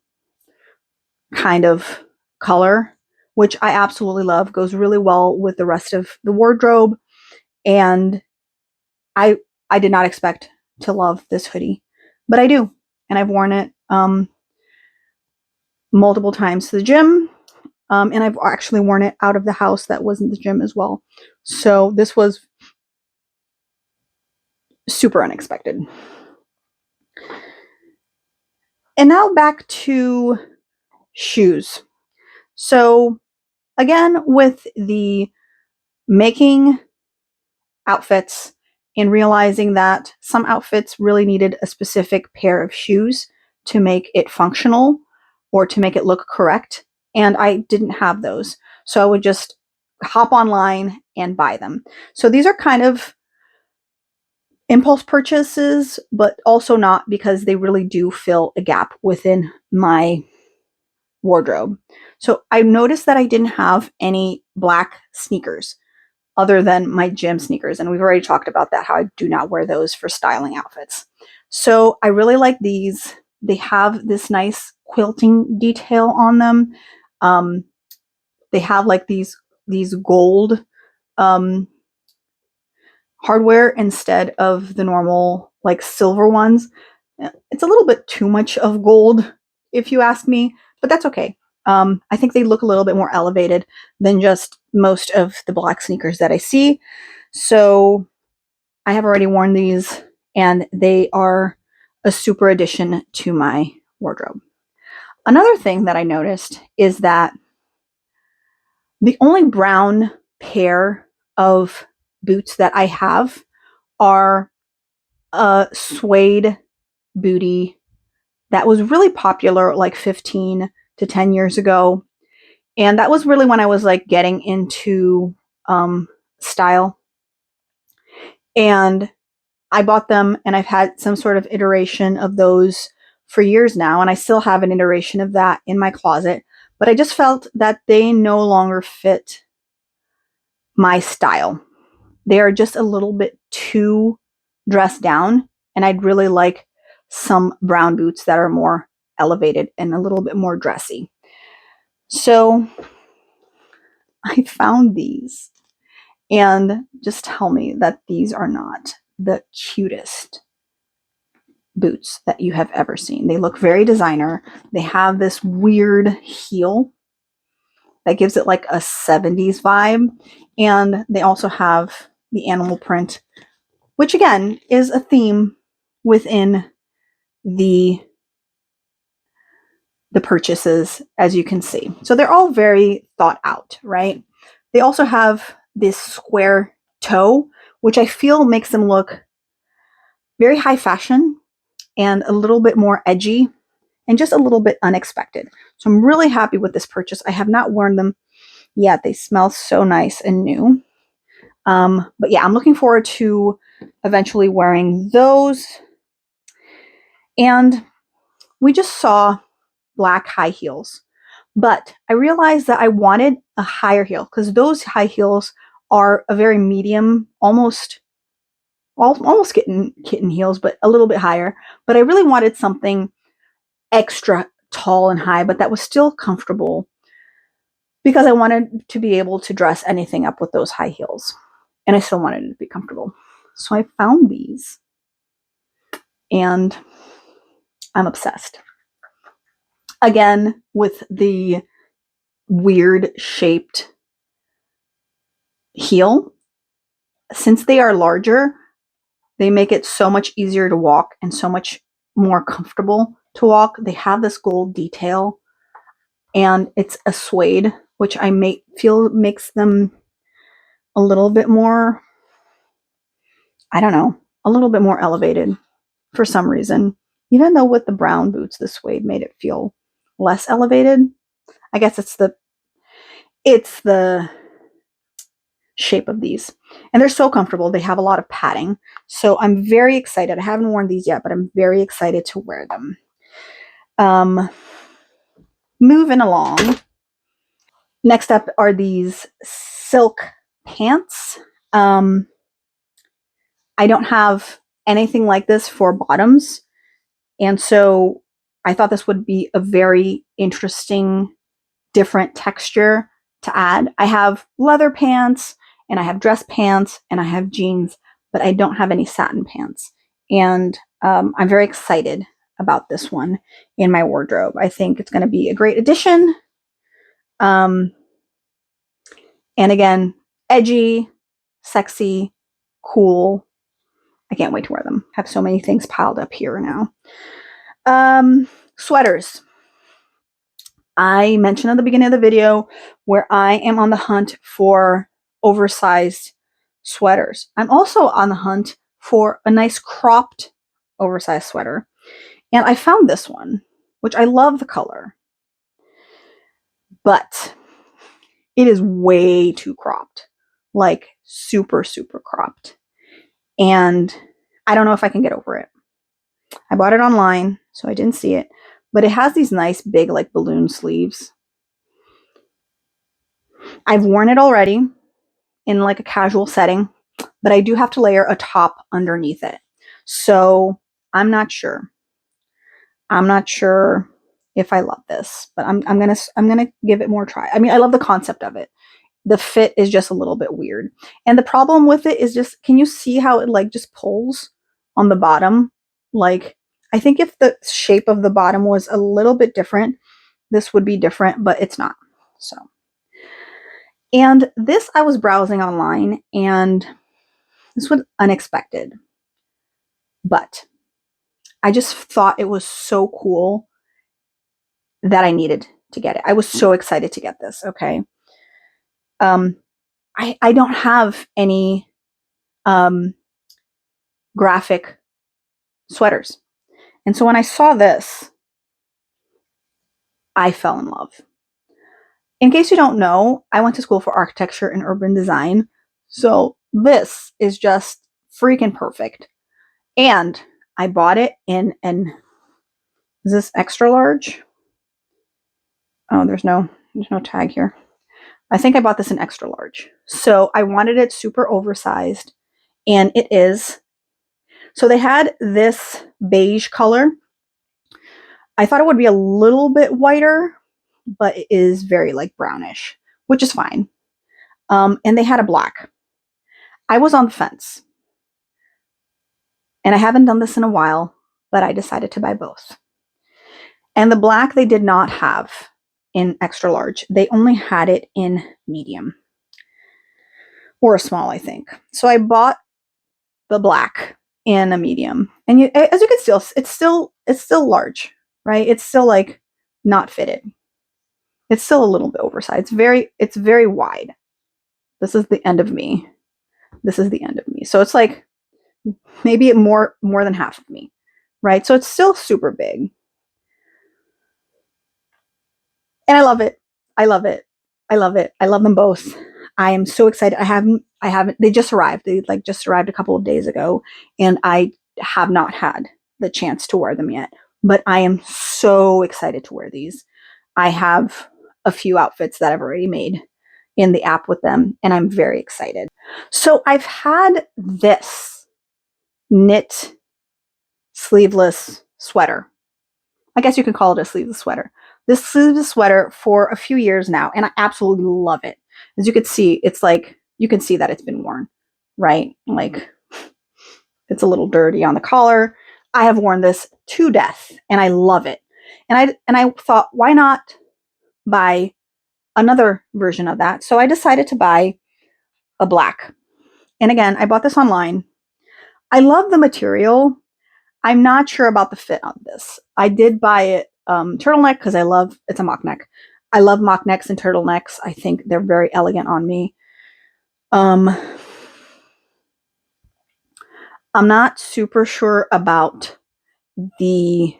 [SPEAKER 1] kind of color, which I absolutely love. Goes really well with the rest of the wardrobe. And I did not expect to love this hoodie, but I do. And I've worn it multiple times to the gym. And I've actually worn it out of the house that wasn't the gym as well. So this was super unexpected. And now back to shoes. So again, with the making outfits and realizing that some outfits really needed a specific pair of shoes to make it functional or to make it look correct. And I didn't have those. So I would just hop online and buy them. So these are kind of impulse purchases, but also not, because they really do fill a gap within my wardrobe. So I noticed that I didn't have any black sneakers other than my gym sneakers. And we've already talked about that, how I do not wear those for styling outfits. So I really like these. They have this nice quilting detail on them. They have like these gold hardware instead of the normal like silver ones. It's a little bit too much of gold, if you ask me, but that's okay. I think they look a little bit more elevated than just most of the black sneakers that I see. So I have already worn these, and they are a super addition to my wardrobe. Another thing that I noticed is that the only brown pair of boots that I have are a suede bootie that was really popular like 15 to 10 years ago. And that was really when I was like getting into style. And I bought them, and I've had some sort of iteration of those for years now. And I still have an iteration of that in my closet. But I just felt that they no longer fit my style. They are just a little bit too dressed down. And I'd really like some brown boots that are more elevated and a little bit more dressy. So I found these, and just tell me that these are not the cutest boots that you have ever seen. They look very designer. They have this weird heel that gives it like a 70s vibe. And they also have the animal print, which again is a theme within the purchases, as you can see. So they're all very thought out, right? They also have this square toe, which I feel makes them look very high fashion and a little bit more edgy and just a little bit unexpected. So I'm really happy with this purchase. I have not worn them yet. They smell so nice and new. But yeah, I'm looking forward to eventually wearing those. And we just saw black high heels, but I realized that I wanted a higher heel because those high heels are a very medium, almost kitten heels, but a little bit higher. But I really wanted something extra tall and high, but that was still comfortable because I wanted to be able to dress anything up with those high heels, and I still wanted it to be comfortable. So I found these, and I'm obsessed. Again, with the weird shaped heel, since they are larger, they make it so much easier to walk and so much more comfortable to walk. They have this gold detail, and it's a suede, which I feel makes them a little bit more, I don't know, a little bit more elevated for some reason. Even though with the brown boots, the suede made it feel less elevated. I guess it's the shape of these. And they're so comfortable. They have a lot of padding. So I'm very excited. I haven't worn these yet, but I'm very excited to wear them. Moving along. Next up are these silk pants. I don't have anything like this for bottoms. And so I thought this would be a very interesting, different texture to add. I have leather pants, and I have dress pants, and I have jeans, but I don't have any satin pants. And I'm very excited about this one in my wardrobe. I think it's going to be a great addition. And again, edgy, sexy, cool. I can't wait to wear them. I have so many things piled up here now. Sweaters. I mentioned at the beginning of the video where I am on the hunt for oversized sweaters. I'm also on the hunt for a nice cropped oversized sweater. And I found this one, which I love the color, but it is way too cropped, like super, super cropped. And I don't know if I can get over it. I bought it online, so I didn't see it, but it has these nice big like balloon sleeves. I've worn it already in like a casual setting, but I do have to layer a top underneath it. So I'm not sure. I'm not sure if I love this, but I'm gonna give it more try. I mean, I love the concept of it. The fit is just a little bit weird. And the problem with it is just, can you see how it like just pulls on the bottom? Like, I think if the shape of the bottom was a little bit different, this would be different, but it's not. So, and this I was browsing online and this was unexpected, but I just thought it was so cool that I needed to get it. I was so excited to get this. Okay. Um, I don't have any um, graphic sweaters. And so when I saw this, I fell in love. In case you don't know, I went to school for architecture and urban design. So this is just freaking perfect. And I bought it in an, is this extra large? Oh, there's no tag here. I think I bought this in extra large. So I wanted it super oversized, and it is. So they had this beige color. I thought it would be a little bit whiter, but it is very like brownish, which is fine. And they had a black. I was on the fence, and I haven't done this in a while, but I decided to buy both. And the black they did not have in extra large. They only had it in medium or a small, I think. So I bought the black in a medium, and as you can it's still large, right? It's still like not fitted. It's still a little bit oversized. It's very wide. This is the end of me. This is the end of me. So it's like maybe more than half of me, right? So it's still super big. And I love it. I love it. I love it. I love them both. I am so excited. I haven't they just arrived. They like just arrived a couple of days ago, and I have not had the chance to wear them yet. But I am so excited to wear these. I have a few outfits that I've already made in the app with them, and I'm very excited. So I've had this knit sleeveless sweater. I guess you can call it a sleeveless sweater. This sleeveless sweater for a few years now, and I absolutely love it. As you can see, it's like, you can see that it's been worn, right? Like, it's a little dirty on the collar. I have worn this to death, and I love it. And I thought, why not buy another version of that? So I decided to buy a black. And again, I bought this online. I love the material. I'm not sure about the fit on this. I did buy it turtleneck because it's a mock neck. I love mock necks and turtlenecks. I think they're very elegant on me. I'm not super sure about the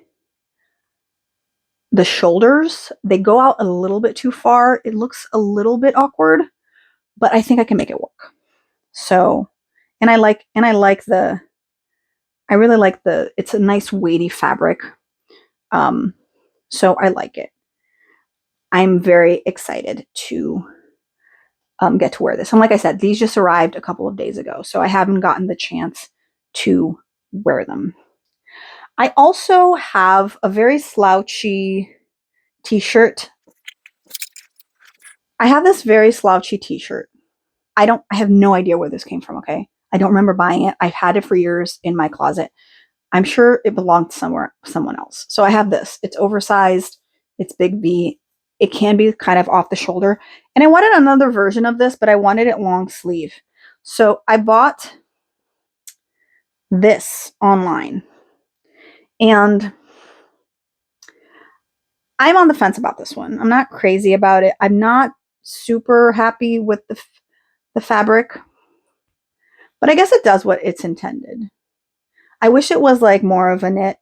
[SPEAKER 1] shoulders. They go out a little bit too far. It looks a little bit awkward, but I think I can make it work. So, and I really like it's a nice weighty fabric. So I like it. I'm very excited to get to wear this. And like I said, these just arrived a couple of days ago, so I haven't gotten the chance to wear them. I also have a very slouchy t-shirt. I have this very slouchy t-shirt. I have no idea where this came from, okay? I don't remember buying it. I've had it for years in my closet. I'm sure it belonged someone else. So I have this. It's oversized. It's big V. It can be kind of off the shoulder. And I wanted another version of this, but I wanted it long sleeve. So I bought this online. And I'm on the fence about this one. I'm not crazy about it. I'm not super happy with the fabric, but I guess it does what it's intended. I wish it was like more of a knit,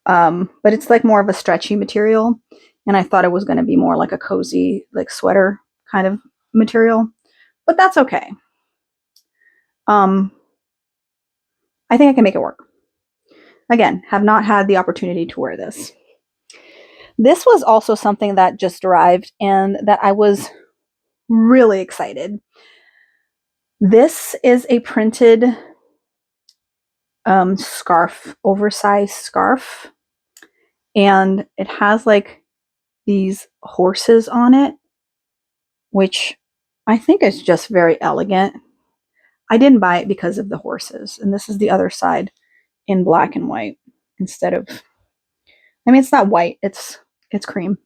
[SPEAKER 1] but it's like more of a stretchy material, and I thought it was going to be more like a cozy, like sweater kind of material, but that's okay. I think I can make it work. Again, have not had the opportunity to wear this. This was also something that just arrived and that I was really excited. This is a printed scarf, oversized scarf. And it has like these horses on it, which I think is just very elegant. I didn't buy it because of the horses. And this is the other side in black and white instead of, I mean, it's not white, it's cream.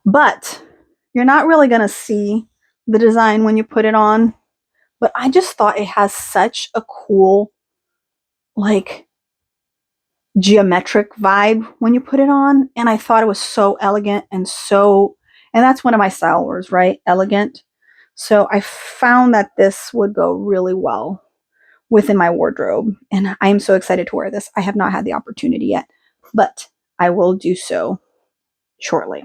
[SPEAKER 1] But you're not really going to see the design when you put it on. But I just thought it has such a cool, like, geometric vibe when you put it on. And I thought it was so elegant and so, and that's one of my style words, right? Elegant. So I found that this would go really well within my wardrobe. And I'm so excited to wear this. I have not had the opportunity yet, but I will do so shortly.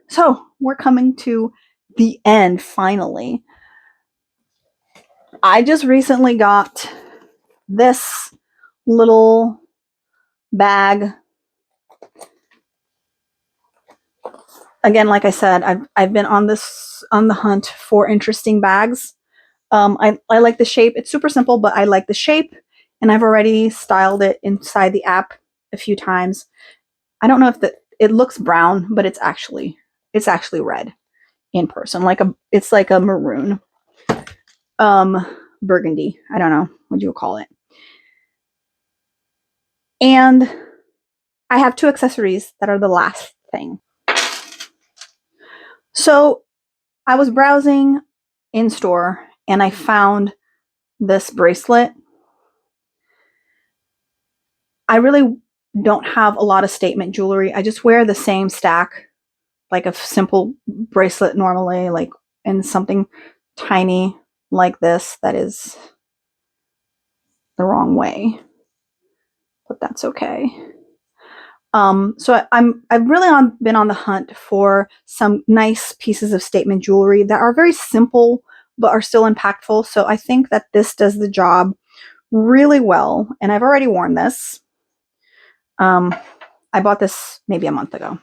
[SPEAKER 1] So we're coming to the end finally. I just recently got this little bag. Again, like I said, I've been on the hunt for interesting bags. I like the shape. It's super simple, but I like the shape, and I've already styled it inside the app a few times. I don't know if it looks brown, but it's actually red in person. It's like a maroon, burgundy. I don't know what you would call it. And I have two accessories that are the last thing. So I was browsing in store and I found this bracelet. I really don't have a lot of statement jewelry. I just wear the same stack, like a simple bracelet normally, like, and something tiny like this that is the wrong way, but that's okay. So I've really been on the hunt for some nice pieces of statement jewelry that are very simple but are still impactful. So I think that this does the job really well, and I've already worn this. I bought this maybe a month ago.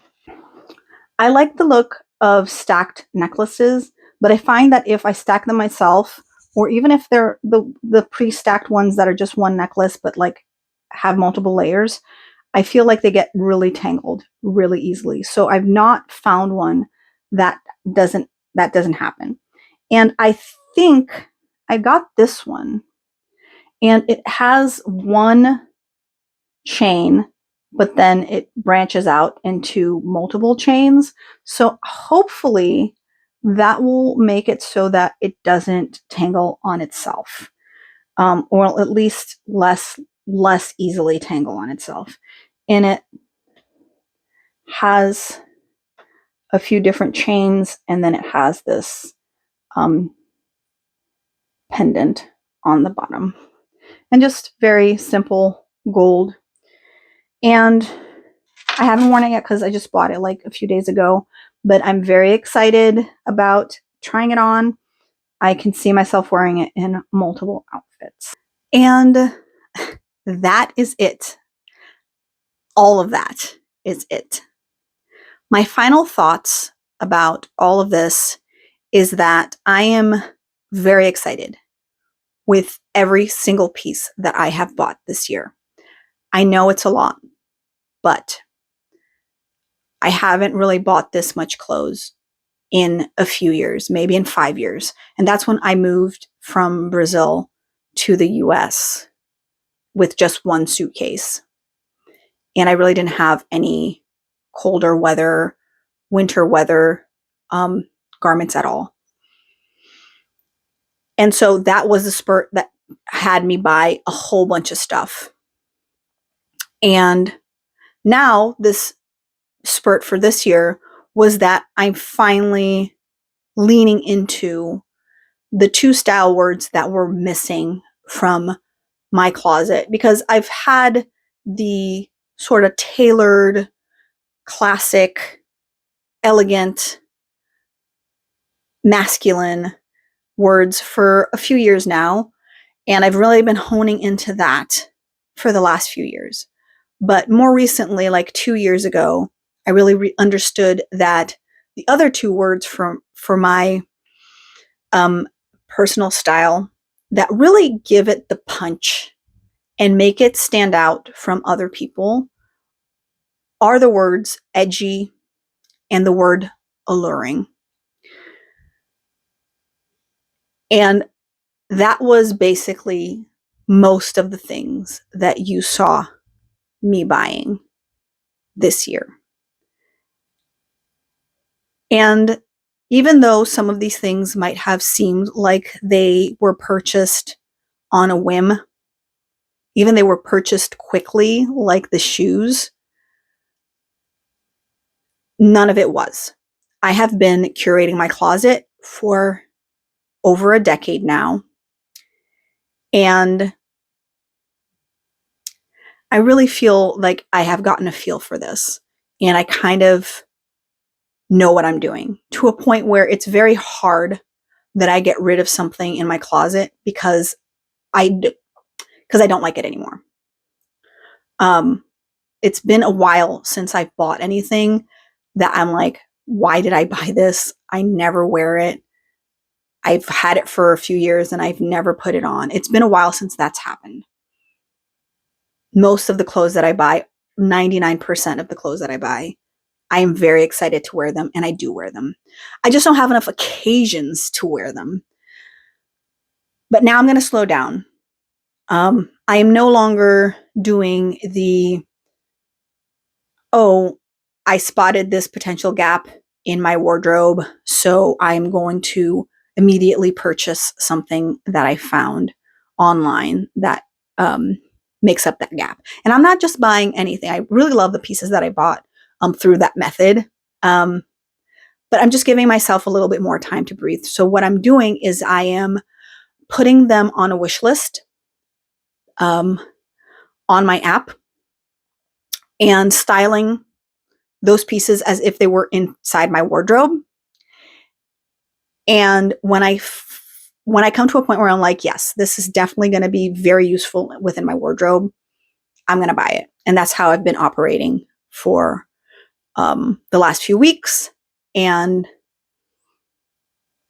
[SPEAKER 1] I like the look of stacked necklaces, but I find that if I stack them myself, or even if they're the pre-stacked ones that are just one necklace but like have multiple layers, I feel like they get really tangled really easily. So I've not found one that doesn't happen. And I think I got this one, and it has one chain, but then it branches out into multiple chains. So hopefully that will make it so that it doesn't tangle on itself, or at least less easily tangle on itself. And it has a few different chains, and then it has this pendant on the bottom, and just very simple gold. And I haven't worn it yet because I just bought it like a few days ago, but I'm very excited about trying it on. I can see myself wearing it in multiple outfits. And that is it. All of that is it. My final thoughts about all of this is that I am very excited with every single piece that I have bought this year. I know it's a lot, but I haven't really bought this much clothes in a few years, maybe in 5 years. And that's when I moved from Brazil to the US with just one suitcase. And I really didn't have any colder weather, winter weather garments at all. And so that was the spurt that had me buy a whole bunch of stuff. And now this spurt for this year was that I'm finally leaning into the two style words that were missing from my closet, because I've had the sort of tailored, classic, elegant, masculine words for a few years now. And I've really been honing into that for the last few years. But more recently, like 2 years ago, I really understood that the other two words for my personal style that really give it the punch and make it stand out from other people are the words edgy and the word alluring. And that was basically most of the things that you saw me buying this year. And even though some of these things might have seemed like they were purchased on a whim, even they were purchased quickly, like the shoes, none of it was. I have been curating my closet for over a decade now, and I really feel like I have gotten a feel for this, and I kind of know what I'm doing to a point where it's very hard that I get rid of something in my closet because I don't like it anymore. It's been a while since I've bought anything that I'm like, why did I buy this? I never wear it. I've had it for a few years and I've never put it on. It's been a while since that's happened. Most of the clothes that I buy, 99% of the clothes that I buy, I am very excited to wear them, and I do wear them. I just don't have enough occasions to wear them. But now I'm going to slow down. I am no longer doing the, oh, I spotted this potential gap in my wardrobe, so I'm going to immediately purchase something that I found online that makes up that gap. And I'm not just buying anything. I really love the pieces that I bought through that method. But I'm just giving myself a little bit more time to breathe. So what I'm doing is I am putting them on a wish list on my app and styling those pieces as if they were inside my wardrobe. And when I come to a point where I'm like, yes, this is definitely going to be very useful within my wardrobe, I'm going to buy it. And that's how I've been operating for the last few weeks. And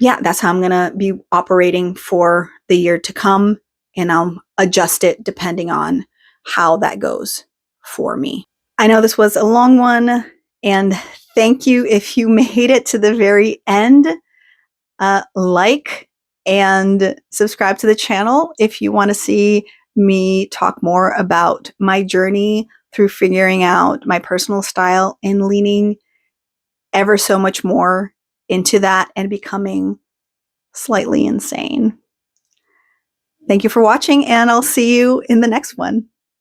[SPEAKER 1] yeah, that's how I'm going to be operating for the year to come. And I'll adjust it depending on how that goes for me. I know this was a long one, and thank you if you made it to the very end. Like and subscribe to the channel if you want to see me talk more about my journey through figuring out my personal style and leaning ever so much more into that and becoming slightly insane. Thank you for watching, and I'll see you in the next one.